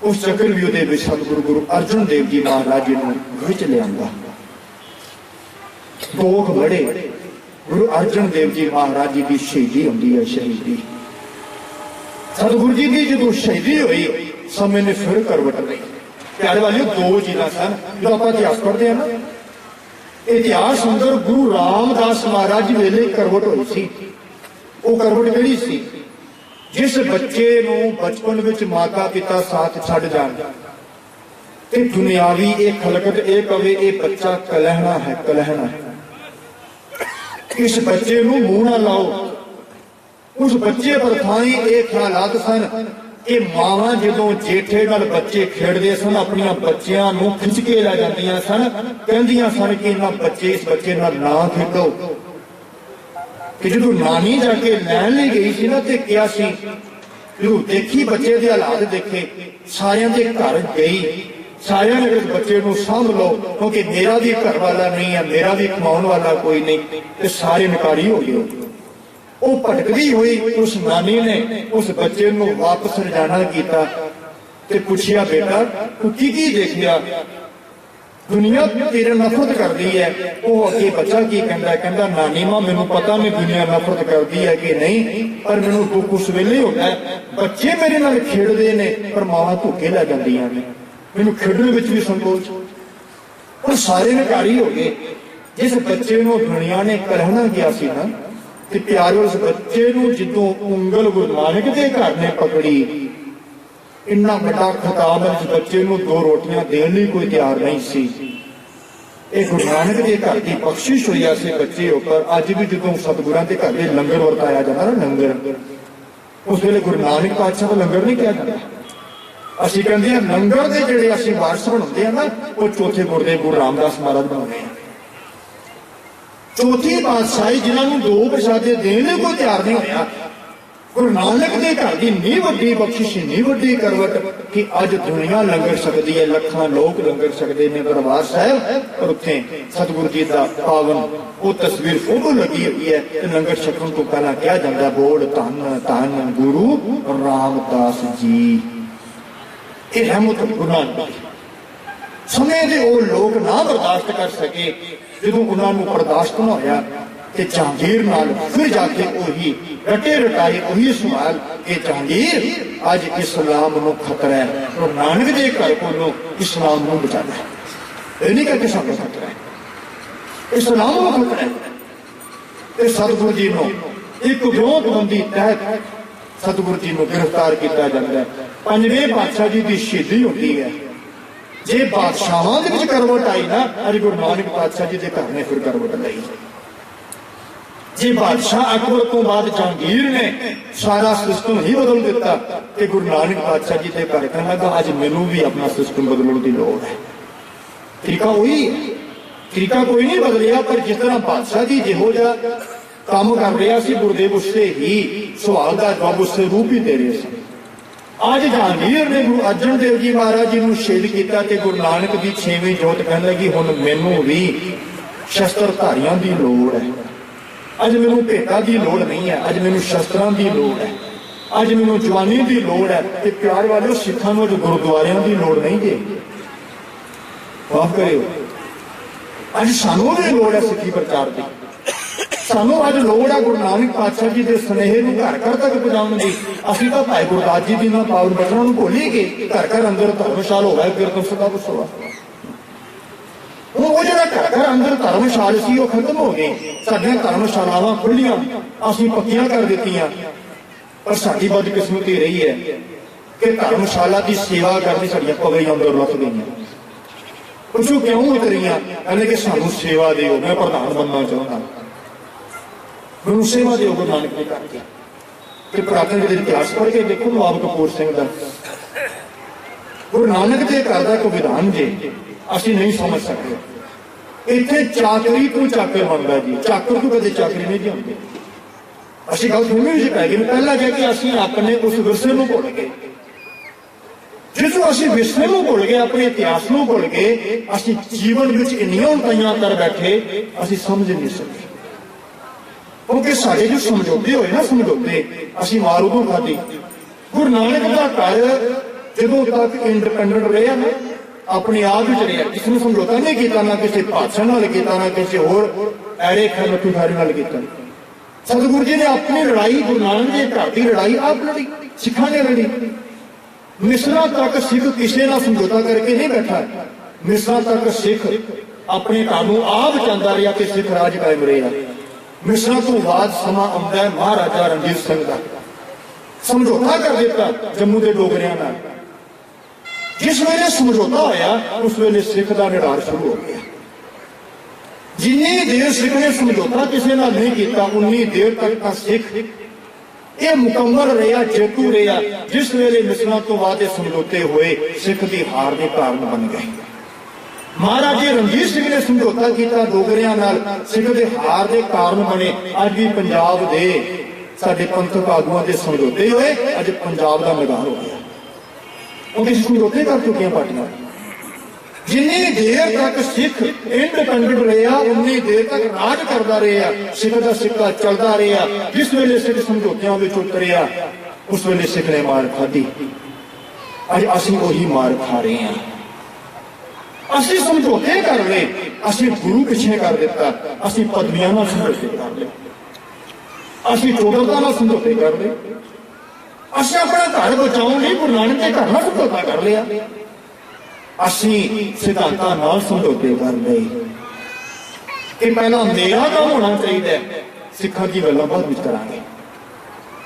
उस चक्रव्यूह दे विच सतगुरु गुरु अर्जन देव जी महाराज जी नूं विच लिआंदा। दोख बड़े गुरु अर्जन देव जी महाराज जी की शहीदी होंदी है। शहीदी सतगुरु जी की जो शहीदी हुई, समय ने फिर करवट लई। प्यारे वाले दो चीज़ां सन जो आपां इतिहास पढ़दे हां ना, इतिहास अंदर गुरु रामदास महाराज जी वेले करवट हुई सी। वो करवट किहड़ी सी? जिस बच्चे नूं बचपन विच माता पिता साथ छड्ड जाण ते दुनियावी एक खलकत ये कवे ये बच्चा कलहना है, कलहना है, इस बच्चे नूं मूंह ना लाओ। उस बच्चे पर थाई ये ख्यालात सन कि मावां जदों जेठे नाल बच्चे खेडदे सन, अपनियां बच्चियां नूं खिच के लै जांदियां सन, कहंदियां सन कि इन्हां बच्चे इस बच्चे नाल ना खेडो। कि जो नानी जाके लैन ले गई सी ना, ते क्या सी जो देखी बच्चे दे हालात देखे, सारियां दे घर गई, सारियां ने इस बच्चे नूं सांभ लो क्योंकि मेरा भी घर वाला नहीं है, मेरा भी कमाउण वाला कोई नहीं, ते सारे नकारी हो गए। वो भटकदी हुई उस नानी ने उस बच्चे नूं वापस रजाना कीता ते पुछिया, बेटा तू की देखिया? दुनिया तेरे नफरत करती है। वो अगे बच्चा की कहता, कहता नानी मां मैनू पता नहीं दुनिया नफरत करती है कि नहीं, पर मैनू दुख उस वेले होता है बच्चे मेरे नाल खेडदे ने पर मावां धोखे लै जांदियां ने, मैनू खेडण विच भी संकोच। और सारे नकारी हो गए। जिस बच्चे नूं दुनिया ने करहना किया सी ना, ते प्यारे उस बच्चे नूं जदों उंगल गुरु नानक दे घर ने पकड़ी, इन्ना बड़ा खिताब है, इस बच्चे नूं दो रोटियां देने लई कोई तैयार नहीं सी। ये गुरु नानक के घर की बख्शिश हुई ऐसे बच्चे ऊपर। अज भी जदों सतगुरां दे घर दे लंगर वरताया जाता ना, लंगर, उस वेले गुरु नानक पातशाह का लंगर नहीं किया जाता। असीं कहंदे हां लंगर दे जिहड़े असीं वारस बनाउंदे हां ना, वो चौथे गुरदेव गुरु रामदास महाराज बनाउंदे हां। चौथी पातशाही जिन्हां नूं दो प्रसादे देने कोई तैयार नहीं होया, गुरु नानक के घर की नी वड्डी बख्शिश नी वड्डी करवट कि अज दुनिया लंगर सकती है, लखां लोग लंगर सकते हैं दरबार साहब, और उत्थे सतगुरु जी का पावन वो तस्वीर फोटो लगी हुई है। लंगर छकण तो पहला कहा जाता बोल धन धन गुरु रामदास जी। ये रहमत गुरु नानक समय के वो लोग ना बर्दाश्त कर सके, जो उन्होंने बर्दाश्त ना होया ते जहांगीर नाल फिर जाके वही रटे रटाए वही सवाल कि जहांगीर अज इस्लाम नूं खतरा है, और नानक दे घर कोलों इस्लाम नूं बचाना है। ये नहीं कहते सानूं खतरा है, इस्लाम नूं खतरा है। ते सतगुरु जी नूं एक विरोधबंदी तहत सतगुरु जी नूं गिरफ्तार किया जाता है। पंजवें पातशाह जी की शहीदी होती है। जे बादशाहां दे विच करवट आई ना, अज गुरु नानक पातशाह जी के घर ने फिर करवट लई। जे बादशाह अकबर तो बाद जहांगीर ने सारा सिस्टम ही बदल दिता, कि गुरु नानक पातशाह जी के घर कहने लगा अज मैनू भी अपना सिस्टम बदलने की लोड़ है। तरीका वही है, तरीका कोई नहीं बदलिया, पर जिस तरह बादशाह जी जिहो जिहा काम कर रहा सी, गुरुदेव उससे ही सवाल का जवाब उससे रूप ही दे रहे थे। आज जहांगीर ने गुरु अर्जन देव जी महाराज जी को शहीद किया, गुरु नानक की 6वीं जोत कहने लगी हुण मैनू भी शस्त्रधारियों की लोड़ है। अज मैनू भेटा की लोड़ नहीं है, अज मैनू शस्त्रां की लोड़ है, अज मैनू जवानी की लोड़ है। ते प्यार वालों सिखां नूं गुरुद्वारियां की लोड़ नहीं जे, माफ करियो। अज सानूं भी लोड़ है सिੱਖੀ प्रचार की, सानूं अज लोड़ है गुरु नानक पातशाह जी के सुनेहे नूं घर घर तक पहुंचाउण दी। असीं तां भाई गुरदास जी दी ना पावन बचनां नूं भुल ही गए। घर घर अंदर धर्मशाला होवे कीर्तन सदा कुछ वो जो घर घर अंदर धर्मशाला सी वो खत्म हो गई। साडियां धर्मशालावां खुलियां असीं पक्कियां कर दित्तियां, पर साडी बदकिस्मती रही है कि धर्मशाला की सेवा करनी साडियां पगड़ियां अंदर रख गईयां। पुछो क्यों उतरियां? कहने कि सानू सेवा दिओ, मैं प्रधान बनना चाहता, मैनू सेवा दिओ गुरु नानक के घर की। पुरातन के इतिहास पढ़ के देखो नवाब कपूर सिंह का गुरु नानक के घर का एक विधान जे ਅਸੀਂ नहीं समझ सकते। इतने चाकरी तो चाकर बनता जी, चाकर तो कदे चाकरी नहीं होती। ਅਸੀਂ गल सुनी भी पै गई। पहला क्या कि ਅਸੀਂ अपने उस विरसे ਨੂੰ भुल गए। जिसों ਅਸੀਂ विरसे ਨੂੰ भुल गए, अपने इतिहास ਨੂੰ भुल गए, ਅਸੀਂ जीवन ਵਿੱਚ ਇੰਨੀਆਂ ਉਲਟਾਈਆਂ कर बैठे ਅਸੀਂ समझ नहीं सके। क्योंकि साढ़े जो समझौते होए ना, समझौते ਅਸੀਂ मार उदों खाधी। गुरु नानक का घर ਜਦੋਂ तक इंडिपेंडेंट रहा ना, अपने आप ही रहा, किसी ने समझौता नहीं किया, ना किसी बादशाह नाल किया, ना किसी होर ऐरे खैरती खारी नाल किया। सतगुरु जी ने अपनी लड़ाई, गुरु नानक जी घर की लड़ाई आप लड़ी, सिखा ने लड़ी। मिसरा तक सिख किसी ना समझौता करके नहीं बैठा। मिसरा तक सिख अपने घर को आप चाहता रहा कि सिख राज कायम रहा। मिसरा तो बाद समा आउंदा है महाराजा रणजीत सिंह का, समझौता कर दिता जम्मू के डोगरियां नाल। जिस वेले समझौता होया उस वेले सिख का निडार शुरू हो गया। जिन्नी देर सिख ने समझौता किसी नाल नहीं किया, उन्नी देर तक सिख ये मुकम्मल रहा, जेतू रहा। जिस वेले मिसलों तो बाद समझौते हुए सिख की हार के कारण बन गए। महाराजे रणजीत सिंह ने समझौता किया डोगरियां नाल, सिख के हार के कारण बने। अज भी पंजाब के साडे पंथक आगुआं के समझौते हुए अज पंजाब का मैदान हो गया। उनके समझौते कर चुकी पार्टियां। जिन्नी देर तक सिख इंडिपेंडेंट रहा, उन्नी देर तक राज करता रहा, सिख का सिक्का चलता रहा। जिस वेले सिख समझौतियों में उतरिया उस वेले सिख ने मार खाधी। अज असीं वही मार खा रहे हैं। असीं समझौते कर ले, असीं गुरु पिछे कर दिता, असीं पदवियां नाल समझौते कर ले, असीं चोगलता नाल समझौते कर ले। असीं अपना घर बचाने लिए गुरु नानक के घर नाल समझौता कर लिया। असीं सिद्धांतां नाल समझौते कर लए कि पहला मेरा काम होना चाहिए, सिखां की गल्लां बाद विच करांगे।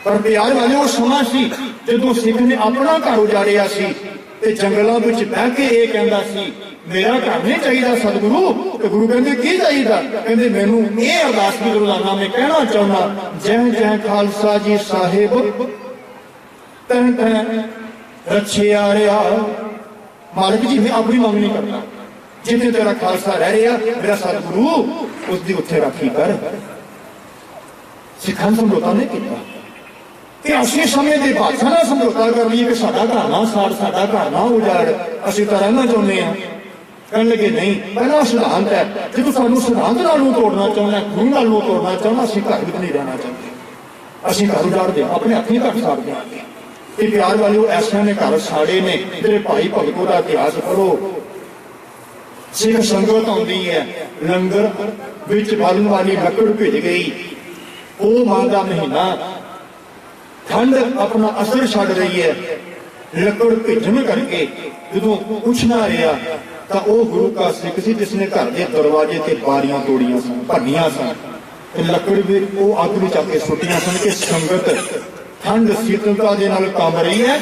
पर प्यार वाले वो समा सी जदों सिख ने अपना घर उजाड़िया सी ते जंगलों विच बह के ये कहंदा सी मेरा घर नहीं चाहिए सतगुरु। तो गुरु कहंदे की चाहिए? कहंदे मैनू ये अरदास भी रोजाना मैं कहना चाहुंदा, जय जय खालसा जी साहिब तह तह रछिया रहा। मालिक जी मैं अपनी मंग नहीं करता, जिथे तेरा खालसा रह रहा मेरा सतगुरु उसकी उत्थे राखी कर। सिखां समझौता नहीं किया। कि ਅਸੀਂ ਸਮੇਂ ਦੇ ਬਾਦਸ਼ਾਹ ਨਾਲ ਸਮਝੌਤਾ ਕਰ ਲਈਏ ਕਿ ਸਾਡਾ ਘਰ ਨਾ ਸਾੜ, ਸਾਡਾ ਘਰ ਨਾ ਉਜਾੜ, ਅਸੀਂ ਤਾਂ ਰਹਿਣਾ ਚਾਹੁੰਦੇ ਹਾਂ। कहने लगे नहीं, पहला सिद्धांत है जो सानू सिद्धांत नालों तोड़ना चाहना, गुरु नालों तोड़ना चाहना, असं घर में नहीं रहना चाहते, असं घर उजाड़ते अपने हथी घर साड़ देंगे। ये प्यार वाले ऐसा ने घर साड़े ने। मेरे भाई भगतों का इतिहास पढ़ो, सिख संगत आती है, लंगर विच बलन वाली लकड़ भिज गई, वो मां का महीना, ठंड अपना असर छड़ रही है, लकड़ भिजन करके जो कुछ ना रहा तो वह गुरु का सिख सी जिसने घर के दरवाजे से बारियां तोड़िया सन, भनिया सन, लकड़ भी वो अग में आके सुटिया सन कि संगत ठंड शीतलता के नाल काम रही है।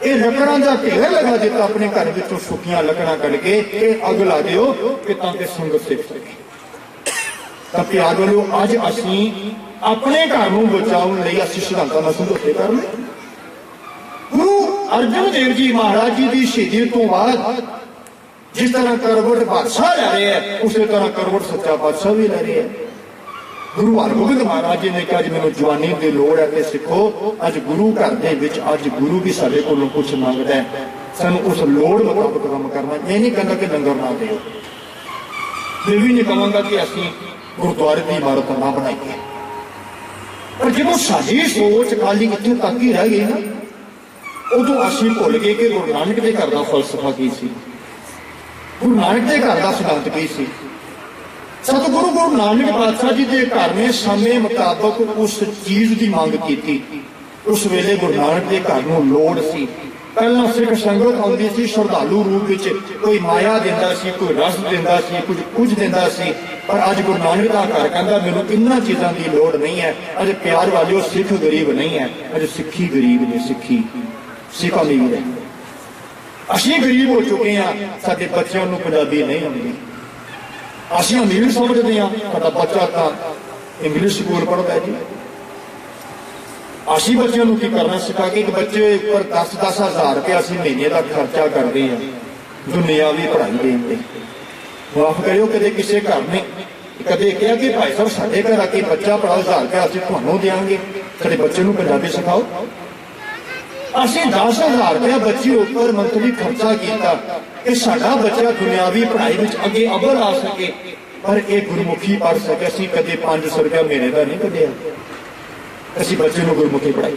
ये लकड़ा का ढेर लगा दिता अपने घर में सुखिया लकड़ा करके अग ला दिओ कि ताकि संगत सिख सके। तो प्यार वालों अज असी अपने घर को बचाने लई असी सिद्धांतां नाल समझौते कर ले। गुरु अर्जन देव जी महाराज जी की शहीदी तो बाद जिस तरह करवट बादशाह लै रहे हैं, उसी तरह करवट सच्चा बादशाह भी लै रहे हैं। गुरु हरगोबिंद महाराज जी ने कहा अज मैनूं जवानी की लोड़ है, सिखो अज गुरु घर दे विच अज गुरु भी साडे कोलों कुछ मंगदा है, सानूं उस लोड़ मुताबिक काम करना। मैं नहीं कहता कि लंगर ना दिओ, मैं भी नहीं कहांगा कि असीं गुरुद्वारे की इमारत ना बनाईए, पर जदों साडी सोच खाली इत्थे तक ही रह गई ना, उदों असीं भुल गए कि गुरु नानक दे घर दा फलसफा की सी, गुरु नानक के घर का सिद्धांत की सी। सतगुरु गुरु नानक पातशाह जी के घर ने समय मुताबक उस चीज की मांग की थी। उस वेले गुरु नानक के घर में लोड़ सी। पहला सिख संगत आती सी श्रद्धालु रूप में, कोई माया देंदा सी, कोई रस देंदा सी, कुछ देंदा सी, पर अज गुरु नानक का घर कहता मैनूं इन्हां चीज़ों की लोड़ नहीं है। अज प्यार वाले सिख गरीब नहीं है, अज सिखी गरीब ने, सिखी सिख अमीर है। असीं गरीब हो चुके हैं, साडे बच्चों को पंजाबी नहीं आती, असीं अमीर समझते हैं, साडा बच्चा तो इंग्लिश स्कूल पढ़ता जी। असीं बच्चों को की करना सिखा के, एक बच्चे पर 10-10 हज़ार रुपया असीं महीने का खर्चा करते हैं दुनियावी पढ़ाई देने। माफ करियो, कदे किसी घर ने कदे कहा कि भाई साहब साडे घर आके बच्चा पढ़ाओ, 1000 रुपया असीं तुहानूं देंगे, साडे बच्चे को पंजाबी सिखाओ। असीं 10,000 रुपया बच्चे उपर मंथली खर्चा किया कि साडा बच्चा दुनियावी पढ़ाई में अगे अव्वल आ सके, पर यह गुरमुखी पढ़ सके। असीं कदे 500 रुपया महीने का नहीं कढ़िया, असीं बच्चे को गुरमुखी पढ़ाई।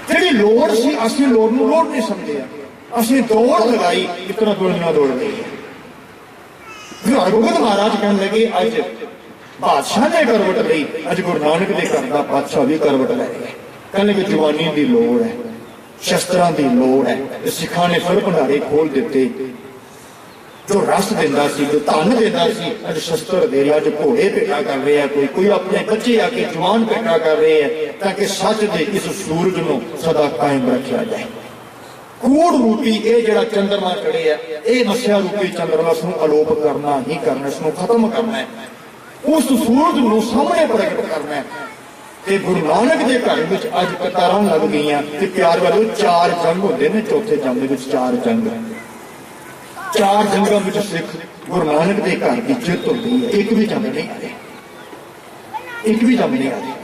जिहड़ी लोड़ सी असीं लोड़ नूं लोड़ नहीं समझिया, असीं दौड़ लगाई, इतना दुनिया दौड़ गई है। गुरु हरगोबिंद महाराज कहने लगे अज बादशाह ने करवट लई, अज गुरु नानक के घर का बादशाह भी करवट लै रहा है। कहने लगे जवानी की लोड़ है, शस्त्रां की लोड़ है। सिखां ने फिर भंडारे खोल दिते, जो रस देंदा सी, जो धन देंदा सी, अज शस्त्र दे रहा, अज घोड़े भेटा कर रहे हैं, कोई अपने बच्चे आके जवान भेटा कर रहे हैं, ताकि सच दे इस सूरज को सदा कायम रखा जाए। कूड़ रूपी ये जिहड़ा चंद्रमा चढ़े है, ये मस्या रूपी चंद्रमा, इसनूं अलोप करना ही करना, इसनूं खत्म करना है, उस सूरज को सामने प्रगट करना है। ते गुरु नानक के घर में अज कतारां लग गई कि प्यार वालों 4 जंग होंदे ने, चौथे जंग में 4 जंग, 4 जंगों में सिख गुरु नानक के घर की जित होती है। एक भी जंग नहीं आ रही, एक भी जंग नहीं आ रही।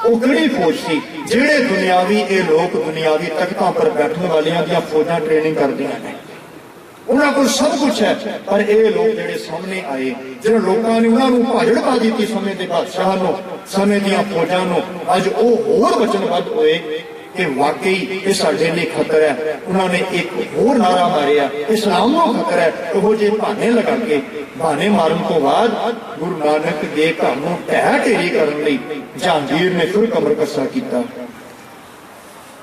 वो किहड़ी फौज सी जिहड़े दुनियावी ये लोग दुनियावी तख्तां पर बैठने वालियां दी फौजां ट्रेनिंग करदियां ने, उन्हां कोल सब कुछ है, पर ये लोग जिहड़े सामने आए, जिन्हां लोकां ने उन्हां नूं भाजड़ पा दित्ती समय के बादशाह नूं, समय दीआं फौजां नूं, अज वो होर वचनबद्ध होए कि वाकई ये साडे लई खतरा है। उन्होंने एक होर नारा मारिया, इस्लाम को खतरा है। वो जे बहाने लगा के, बहाने मारन तो बाद गुरु नानक के घर नूं ढह ढेरी करन लई जहांगीर ने फिर कमर कसा किया।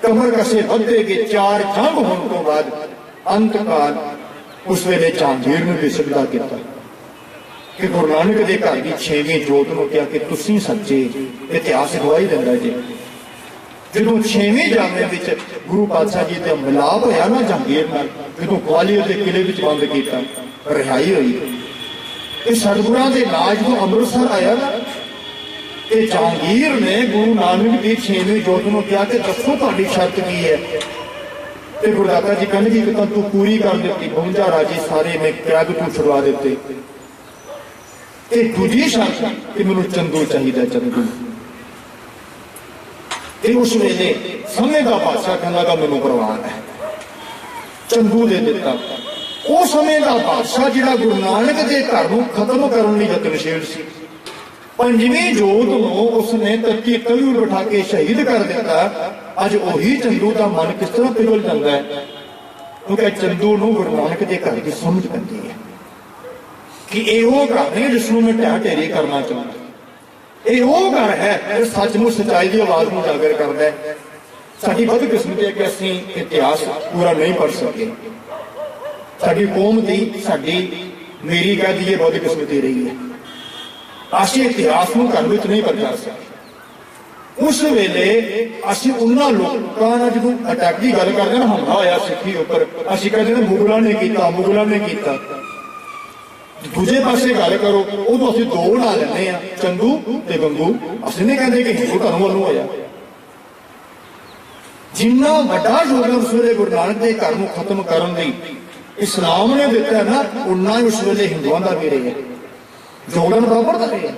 कमर कसे वधदे गए, 4 जंग होने तो बाद अंतकाल उस वेले जहांगीर ने भी सजदा किया कि गुरु नानक के घर की 6वीं जोत को क्या कि तुसीं सच्चे। इतिहास गवाही दिंदा जी, जो 6वीं जंग में गुरु पातशाह जी का मिलाप होया ना जहांगीर नाल, जो ग्वालियर के किले में बंद किया, रिहाई हुई, सतगुरां दे नाज को अमृतसर आया ना, ये जहांगीर ने गुरु नानक की 6वीं जोत को कहा कि दसो तुहाडी शर्त की है। ते गुरुदाता जी कहने की तो तू पूरी कर दी, 52 राजे सारे मैं कैद तू छुड़वा देते। दूजी शर्त कि मैनूं चंदू चाहिए, चंदू ਤੇ ਉਸ ਵੇਲੇ ਸਮੇਂ ਦਾ ਬਾਦਸ਼ਾਹ ਕਹਿੰਦਾ ਗਾ ਮੈਨੂੰ ਪ੍ਰਵਾਨ ਹੈ, ਚੰਦੂ ਦੇ ਦਿੱਤਾ। ਉਹ ਸਮੇਂ ਦਾ ਬਾਦਸ਼ਾਹ ਜਿਹੜਾ ਗੁਰੂ ਨਾਨਕ ਦੇ ਘਰ ਨੂੰ ਖਤਮ ਕਰਨ ਲਈ ਯਤਨਸ਼ੀਲ ਸੀ, ਪੰਜਵੀਂ ਜੋਤ ਨੂੰ ਉਸਨੇ ਧਰਤੀ ਤਲੀ ਬਿਠਾ ਕੇ ਸ਼ਹੀਦ ਕਰ ਦਿੱਤਾ। ਅੱਜ ਉਹੀ ਚੰਦੂ ਦਾ ਮਨ ਕਿਸ ਤਰ੍ਹਾਂ ਪਿਘਲ ਜਾਂਦਾ ਹੈ, ਕਿਉਂਕਿ ਚੰਦੂ ਨੂੰ ਗੁਰੂ ਨਾਨਕ ਦੇ ਘਰ ਦੀ ਸਮਝ ਪੈਂਦੀ ਹੈ ਕਿ ਇਹ ਉਹ ਘਰ ਨਹੀਂ ਜਿਸ ਨੂੰ ਮੈਂ ਢਹਿ ਢੇਰੀ ਕਰਨਾ ਚਾਹੁੰਦਾ, ਇਹ ਉਹ ਘਰ ਹੈ ਜੋ ਸੱਚ ਨੂੰ ਸੱਚਾਈ ਦੀ ਆਵਾਜ਼ ਨੂੰ ਉਜਾਗਰ ਕਰਦਾ ਹੈ। ਸਾਡੀ ਬਦਕਿਸਮਤੀ ਹੈ ਕਿ ਅਸੀਂ ਇਤਿਹਾਸ ਪੂਰਾ ਨਹੀਂ ਪੜ੍ਹ ਸਕੇ। ਸਾਡੀ ਕੌਮ ਦੀ, ਸਾਡੀ ਮੇਰੀ ਕਹਿ ਦਈਏ ਬਦਕਿਸਮਤੀ ਰਹੀ ਹੈ, ਅਸੀਂ ਇਤਿਹਾਸ ਨੂੰ ਘਰ ਵਿੱਚ ਨਹੀਂ ਪੜ੍ਹ ਸਕੇ। ਉਸ ਵੇਲੇ ਅਸੀਂ ਉਹਨਾਂ ਲੋਕਾਂ ਨਾਲ ਜਦੋਂ ਅਟੈਕ ਦੀ ਗੱਲ ਕਰਦੇ ਨਾ, ਹਮਲਾ ਹੋਇਆ ਸਿੱਖੀ ਉੱਪਰ, ਅਸੀਂ ਕਹਿੰਦੇ ਨੇ ਮੁਗਲਾਂ ਨੇ ਕੀਤਾ, ਮੁਗਲਾਂ ਨੇ ਕੀਤਾ। ਦੂਜੇ ਪਾਸੇ ਗੱਲ ਕਰੋ, ਉਦੋਂ ਅਸੀਂ ਦੋ ਬਣਾ ਲੈਂਦੇ ਆ, ਚੰਦੂ ਤੇ ਗੰਗੂ। ਅਸੀਂ ਨਹੀਂ ਕਹਿੰਦੇ ਕਿ ਹਿੰਦੂ ਧਰਮ ਵੱਲੋਂ ਹੋਇਆ। ਜਿੰਨਾ ਵੱਡਾ ਯੋਗਦਾਨ ਉਸ ਵੇਲੇ ਗੁਰੂ ਨਾਨਕ ਦੇ ਘਰ ਨੂੰ ਖਤਮ ਕਰਨ ਲਈ ਇਸਲਾਮ ਨੇ ਦਿੱਤਾ ਨਾ, ਉਨਾ ਹੀ ਉਸ ਵੇਲੇ ਹਿੰਦੂਆਂ ਦਾ ਵੀ ਰਿਹਾ ਯੋਗਦਾਨ, ਬਰਾਬਰ ਦਾ ਰਿਹਾ,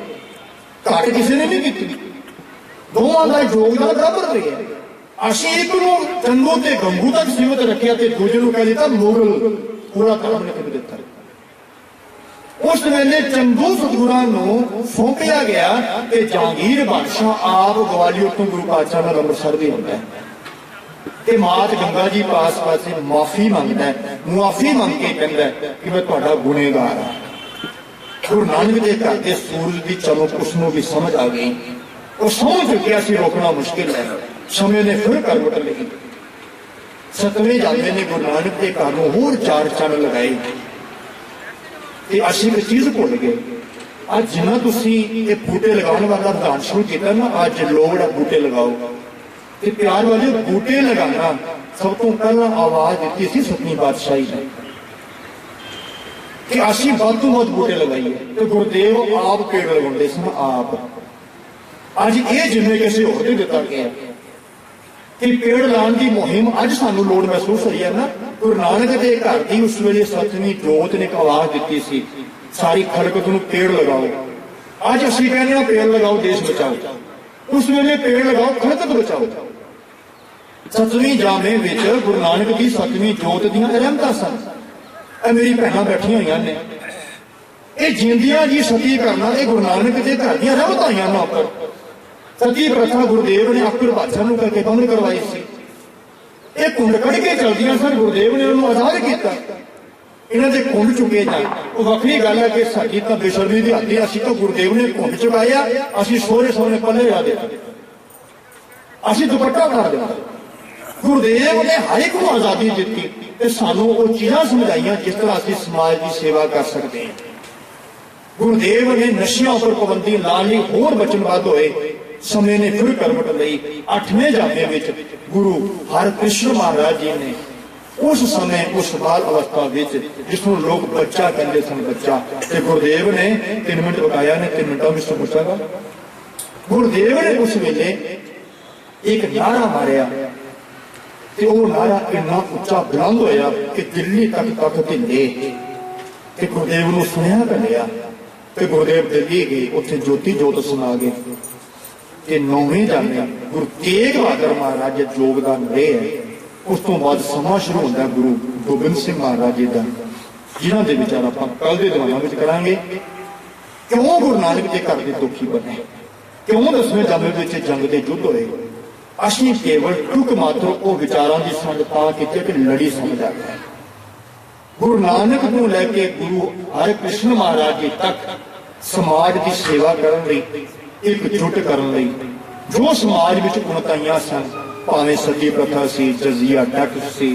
ਘੱਟ ਕਿਸੇ ਨੇ ਨਹੀਂ ਕੀਤੀ। ਦੋਵਾਂ ਦਾ ਯੋਗਦਾਨ ਬਰਾਬਰ ਰਿਹਾ। ਅਸੀਂ ਇੱਕ ਨੂੰ ਚੰਦੂ ਤੇ ਗੰਗੂ ਤੱਕ ਸੀਮਤ ਰੱਖਿਆ ਤੇ ਦੂਜੇ ਨੂੰ ਕਹਿ ਦਿੱਤਾ ਮੁਗਲ। ਪੂਰਾ ਧਰਮ ਨੇ ਕਿਵੇਂ ਦਿੱਤਾ। ਉਸ ਵੇਲੇ ਚੰਦੂ ਸਤਿਗੁਰਾਂ ਨੂੰ ਸੌਂਪਿਆ ਗਿਆ ਤੇ ਜਹਾਂਗੀਰ ਬਾਦਸ਼ਾਹ ਆਪ ਗਵਾਲੀਅਰ ਤੋਂ ਗੁਰੂ ਪਾਤਸ਼ਾਹ ਨਾਲ ਅੰਮ੍ਰਿਤਸਰ ਵੀ ਹੁੰਦਾ ਹੈ ਤੇ ਮਾਤ ਗੰਗਾ ਜੀ ਪਾਸੇ ਮਾਫੀ ਮੰਗਦਾ ਹੈ, ਮੁਆਫੀ ਮੰਗ ਕੇ ਕਹਿੰਦਾ ਕਿ ਮੈਂ ਤੁਹਾਡਾ ਗੁਨੇਗਾਰ ਹਾਂ। ਗੁਰੂ ਨਾਨਕ ਦੇ ਘਰ ਦੇ ਸੂਰਜ ਦੀ ਚਮਕ ਉਸ ਨੂੰ ਵੀ ਸਮਝ ਆ ਗਈ। ਉਹ ਸਮਝ ਚੁੱਕਿਆ ਸੀ ਰੋਕਣਾ ਮੁਸ਼ਕਿਲ ਹੈ। ਸਮੇਂ ਨੇ ਫਿਰ ਕਰਵਟ ਲਈ। ਸਤਵੇਂ ਜਾਂਦੇ ਨੇ ਗੁਰੂ ਨਾਨਕ ਦੇ ਘਰ ਨੂੰ ਹੋਰ ਚਾਰ ਚੰਨ ਲਗਾਏ ਤੇ ਅਸੀਂ ਇੱਕ ਚੀਜ਼ ਭੁੱਲ ਗਏ। ਅੱਜ ਜਿੰਨਾ ਤੁਸੀਂ ਇਹ ਬੂਟੇ ਲਗਾਉਣ ਵਾਲਾ ਅਭਿਆਨ ਸ਼ੁਰੂ ਕੀਤਾ ਨਾ, ਅੱਜ ਲੋੜ ਹੈ ਬੂਟੇ ਲਗਾਓ। ਤੇ ਪਿਆਰ ਵਾਲੇ ਬੂਟੇ ਲਗਾਉਣਾ ਸਭ ਤੋਂ ਪਹਿਲਾਂ ਆਵਾਜ਼ ਦਿੱਤੀ ਸੀ ਸਤਵੀਂ ਪਾਤਸ਼ਾਹੀ ਨੇ ਕਿ ਅਸੀਂ ਵੱਧ ਤੋਂ ਵੱਧ ਬੂਟੇ ਲਗਾਈਏ। ਤੇ ਗੁਰਦੇਵ ਆਪ ਪੇੜ ਲਗਾਉਂਦੇ ਸਨ ਆਪ। ਅੱਜ ਇਹ ਜਿੰਨੇ ਕਿਸੇ ਹੋਰ ਦੇ ਦਿੱਤਾ ਗਿਆ ਕਿ ਪੇੜ ਲਾਉਣ ਦੀ ਮੁਹਿੰਮ ਅੱਜ ਸਾਨੂੰ ਲੋੜ ਮਹਿਸੂਸ ਹੋਈ ਹੈ ਨਾ। ਗੁਰੂ ਨਾਨਕ ਦੇ ਘਰ ਦੀ ਉਸ ਵੇਲੇ ਸਤਵੀਂ ਜੋਤ ਨੇ ਇੱਕ ਆਵਾਜ਼ ਦਿੱਤੀ ਸੀ, ਸਾਰੀ ਖਲਕਤ ਨੂੰ ਪੇੜ ਲਗਾਓ। ਅੱਜ ਅਸੀਂ ਕਹਿੰਦੇ ਹਾਂ ਪੇੜ ਲਗਾਓ ਦੇਸ਼ ਬਚਾਓ। ਉਸ ਵੇਲੇ ਪੇੜ ਲਗਾਓ ਖਲਕਤ ਬਚਾਓ। ਸਤਵੀਂ ਜਾਮੇ ਵਿੱਚ ਗੁਰੂ ਨਾਨਕ ਦੀ ਸਤਵੀਂ ਜੋਤ ਦੀਆਂ ਰਹਿਮਤਾਂ ਸਨ। ਇਹ ਮੇਰੀ ਭੈਣਾਂ ਬੈਠੀਆਂ ਹੋਈਆਂ ਨੇ, ਇਹ ਜਿੰਦੀਆਂ ਜੀ ਸਤੀ ਕਰਨਾ ਇਹ ਗੁਰੂ ਨਾਨਕ ਦੇ ਘਰ ਦੀਆਂ ਰਹਿਮਤਾਂ ਆਈਆਂ ਨਾ ਉੱਪਰ। ਸਤੀ ਪ੍ਰਥਾ ਗੁਰਦੇਵ ਨੇ ਅਕਬਰ ਬਾਦਸ਼ਾਹ ਨੂੰ ਕਹਿ ਕੇ ਬੰਦ ਕਰਵਾਈ ਸੀ। ਇਹ ਕੁੰਡ ਕੱਢ ਕੇ ਚਲਦੀਆਂ ਸਨ, ਗੁਰਦੇਵ ਨੇ ਉਹਨੂੰ ਆਜ਼ਾਦ ਕੀਤਾ। ਇਹਨਾਂ ਦੇ ਕੁੰਡ ਚੁੱਕੇ ਜਾਣ, ਉਹ ਵੱਖਰੀ ਗੱਲ ਹੈ ਕਿ ਸਾਡੀ ਤਾਂ ਬੇਸ਼ਰਮੀ ਦੀ ਹੱਦ ਹੈ। ਅਸੀਂ ਤਾਂ ਗੁਰਦੇਵ ਨੇ ਕੁੰਡ ਚੁਕਾਇਆ, ਅਸੀਂ ਸੋਹਰੇ ਸੋਹਰੇ ਪੱਲੇ ਲਾ ਦਿੱਤਾ, ਅਸੀਂ ਦੁਪੱਟਾ ਕਰ ਦਿੱਤਾ। ਗੁਰਦੇਵ ਨੇ ਹਰ ਇੱਕ ਨੂੰ ਆਜ਼ਾਦੀ ਦਿੱਤੀ ਤੇ ਸਾਨੂੰ ਉਹ ਚੀਜ਼ਾਂ ਸਮਝਾਈਆਂ ਜਿਸ ਤਰ੍ਹਾਂ ਅਸੀਂ ਸਮਾਜ ਦੀ ਸੇਵਾ ਕਰ ਸਕਦੇ ਹਾਂ। ਗੁਰਦੇਵ ਨੇ ਨਸ਼ਿਆਂ ਉੱਪਰ ਪਾਬੰਦੀ ਲਾਉਣ ਲਈ ਹੋਰ ਵਚਨਬੱਧ ਹੋਏ। ਸਮੇਂ ਨੇ ਫਿਰ ਕਰਵਟ ਲਈ। 8ਵੇਂ ਜਾਮੇ ਵਿੱਚ ਗੁਰੂ ਹਰਿਕ੍ਰਿਸ਼ਨ ਮਹਾਰਾਜ ਜੀ ਨੇ ਉਸ ਸਮੇਂ ਉਸ ਬਾਲ ਅਵਸਥਾ ਵਿੱਚ ਜਿਸ ਨੂੰ ਲੋਕ ਬੱਚਾ ਕਹਿੰਦੇ ਸਨ, ਬੱਚਾ, ਤੇ ਗੁਰਦੇਵ ਨੇ 3 ਮਿੰਟ ਬਕਾਇਆ ਨੇ, 3 ਮਿੰਟਾਂ ਵਿੱਚ ਪੁੱਛਾਂਗਾ। ਗੁਰਦੇਵ ਨੇ ਉਸ ਵੇਲੇ ਇੱਕ ਨਾਰਾ ਮਾਰਿਆ ਤੇ ਉਹ ਨਾਰਾ ਇੰਨਾ ਉੱਚਾ ਬੁਲੰਦ ਹੋਇਆ ਕਿ ਦਿੱਲੀ ਤੱਕ ਢਿੱਲੇ। ਤੇ ਗੁਰਦੇਵ ਨੂੰ ਸੁਣਿਆ ਕੱਲਿਆ ਤੇ ਗੁਰਦੇਵ ਦਿੱਲੀ ਗਏ, ਉੱਥੇ ਜੋਤੀ ਜੋਤ ਸਮਾ ਗਏ। ਤੇ 9ਵੇਂ ਜਾਮੇ ਗੁਰੂ ਤੇਗ ਬਹਾਦਰ ਮਹਾਰਾਜ ਯੋਗਦਾਨ ਰਹੇ ਹੈ। ਉਸ ਤੋਂ ਬਾਅਦ ਸਮਾਂ ਸ਼ੁਰੂ ਹੁੰਦਾ ਗੁਰੂ ਗੋਬਿੰਦ ਸਿੰਘ ਮਹਾਰਾਜ ਜੀ ਦਾ, ਜਿਨ੍ਹਾਂ ਦੇ ਵਿਚਾਰ ਆਪਾਂ ਕੱਲ ਦੇ ਦੀਵਾਨਾਂ ਵਿੱਚ ਕਰਾਂਗੇ। ਕਿਉਂ ਗੁਰੂ ਨਾਨਕ ਦੇ ਘਰ ਦੇ ਦੁਖੀ ਬਣੇ, ਕਿਉਂ 10ਵੇਂ ਜਾਮੇ ਵਿੱਚ ਜੰਗ ਦੇ ਯੁੱਧ ਹੋਏ। ਅਸੀਂ ਕੇਵਲ ਟੁਕ ਮਾਤਰ ਉਹ ਵਿਚਾਰਾਂ ਦੀ ਸਮਝ ਪਾ ਕੀਤੀ ਕਿ ਲੜੀ ਸਮਝ ਆ ਗਈ। ਗੁਰੂ ਨਾਨਕ ਨੂੰ ਲੈ ਕੇ ਗੁਰੂ ਹਰਿਕ੍ਰਿਸ਼ਨ ਮਹਾਰਾਜ ਜੀ ਤੱਕ ਸਮਾਜ ਦੀ ਸੇਵਾ ਕਰਨ ਲਈ, ਇਕਜੁੱਟ ਕਰਨ ਲਈ, ਜੋ ਸਮਾਜ ਵਿੱਚ ਕੁਣਤਾਈਆਂ ਸਨ, ਭਾਵੇਂ ਸਤੀ ਪ੍ਰਥਾ ਸੀ, ਜਜ਼ੀਆ ਟੈਕਸ ਸੀ,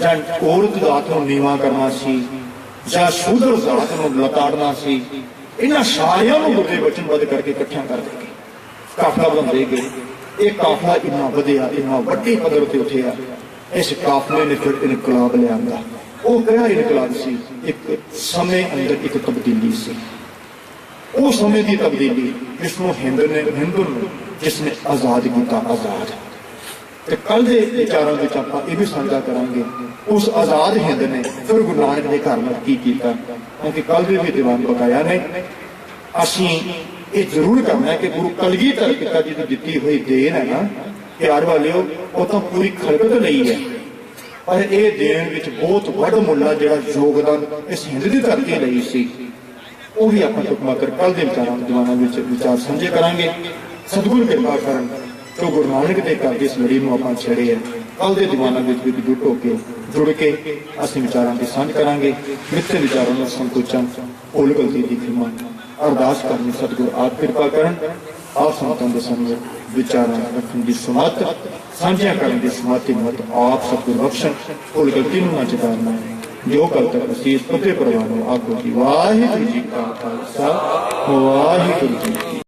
ਜਾਂ ਔਰਤ ਜ਼ਾਤ ਨੂੰ ਨੀਵਾਂ ਕਰਨਾ ਸੀ, ਜਾਂ ਸ਼ੂਦਰ ਜ਼ਾਤ ਨੂੰ ਲਤਾੜਨਾ ਸੀ, ਇਹਨਾਂ ਸਾਰਿਆਂ ਨੂੰ ਗੁਰੂ ਦੇ ਵਚਨਬੱਧ ਕਰਕੇ ਇਕੱਠਿਆਂ ਕਰ ਦੇ ਗਏ, ਕਾਫਲਾ ਬਣਾਉਂਦੇ ਗਏ। ਇਹ ਕਾਫਲਾ ਇੰਨਾ ਵਧਿਆ, ਇੰਨਾ ਵੱਡੀ ਪੱਧਰ ਤੇ ਉੱਠਿਆ। ਇਸ ਕਾਫਲੇ ਨੇ ਫਿਰ ਇਨਕਲਾਬ ਲਿਆਂਦਾ। ਉਹ ਕਿਹੜਾ ਇਨਕਲਾਬ ਸੀ? ਇੱਕ ਸਮੇਂ ਅੰਦਰ ਇੱਕ ਤਬਦੀਲੀ ਸੀ। ਉਹ ਸਮੇਂ ਦੀ ਤਬਦੀਲੀ ਜਿਸ ਨੂੰ ਹਿੰਦੂ ਨੂੰ ਜਿਸ ਨੇ ਆਜ਼ਾਦ ਕੀਤਾ, ਆਜ਼ਾਦ। ਤੇ ਕੱਲ ਦੇ ਵਿਚਾਰਾਂ ਵਿੱਚ ਆਪਾਂ ਇਹ ਵੀ ਸਾਂਝਾ ਕਰਾਂਗੇ ਉਸ ਆਜ਼ਾਦ ਹਿੰਦ ਨੇ ਫਿਰ ਗੁਰੂ ਨਾਨਕ ਦੇ ਘਰ ਨਾਲ ਕੀ ਕੀਤਾ, ਕਿਉਂਕਿ ਕੱਲ ਦੇ ਵੀ ਦੀਵਾਨ ਬਕਾਇਆ ਨੇ। ਅਸੀਂ ਇਹ ਜ਼ਰੂਰ ਕਰਨਾ ਹੈ ਕਿ ਗੁਰੂ ਕਲਗੀਧਰ ਪਿਤਾ ਜੀ ਦੀ ਦਿੱਤੀ ਹੋਈ ਦੇਣ ਹੈ ਨਾ ਪਿਆਰ ਵਾਲਿਓ, ਉਹ ਤਾਂ ਪੂਰੀ ਖਲਕਤ ਲਈ ਹੈ, ਪਰ ਇਹ ਦੇਣ ਵਿੱਚ ਬਹੁਤ ਵੱਡ ਮੁੱਲਾ ਜਿਹੜਾ ਯੋਗਦਾਨ ਇਸ ਹਿੰਦ ਦੀ ਧਰਤੀ ਲਈ ਸੀ, ਉਹ ਵੀ ਆਪਾਂ ਟੁਕਮਾ ਕਰ ਕੱਲ ਦੇ ਵਿਚਾਰਾਂ ਦੀਵਾਨਾਂ ਵਿੱਚ ਵਿਚਾਰ ਸਾਂਝੇ ਕਰਾਂਗੇ। ਸਤਿਗੁਰੂ ਕਿਰਪਾ ਕਰਨ ਜੋ ਗੁਰੂ ਨਾਨਕ ਦੇ ਘਰ ਦੀ ਇਸ ਲੜੀ ਨੂੰ ਆਪਾਂ ਛੇੜੇ ਹੈ, ਕੱਲ ਦੇ ਦੀਵਾਨਾਂ ਵਿੱਚ ਵੀ ਜੁਟ ਹੋ ਕੇ ਜੁੜ ਕੇ ਅਸੀਂ ਵਿਚਾਰਾਂ ਦੀ ਸਾਂਝ ਕਰਾਂਗੇ। ਮਿੱਥੇ ਵਿਚਾਰਾਂ ਨੂੰ ਸੰਕੋਚਾਂ ਭੁੱਲ ਗਲਤੀ ਦੀ ਖਿਮਾ ਅਰਦਾਸ ਕਰਨੀ ਸਤਿਗੁਰ ਆਪ ਕਿਰਪਾ ਕਰਨ। ਆਪ ਸੰਤਾਂ ਦੇ ਸਾਹਮਣੇ ਵਿਚਾਰਾਂ ਰੱਖਣ ਦੀ ਸਮੱਤ, ਸਾਂਝਿਆਂ ਕਰਨ ਦੀ ਸਮੱਤ ਹਿੰਮਤ ਆਪ ਸਤਿਗੁਰ ਬਖਸ਼ਣ। ਭੁੱਲ ਗਲਤੀ ਨੂੰ ਨਾ ਚਿਤਾਰਨਾ ਜੋ ਕੱਲ ਤੱਕ ਅਸੀਂ ਇਸ ਪੱਤੇ ਪਰਵਾਹ ਨੂੰ ਆਪ ਜੀ। ਵਾਹਿਗੁਰੂ ਜੀ ਕਾ ਖਾਲਸਾ, ਵਾਹਿਗੁਰੂ ਜੀ ਕੀ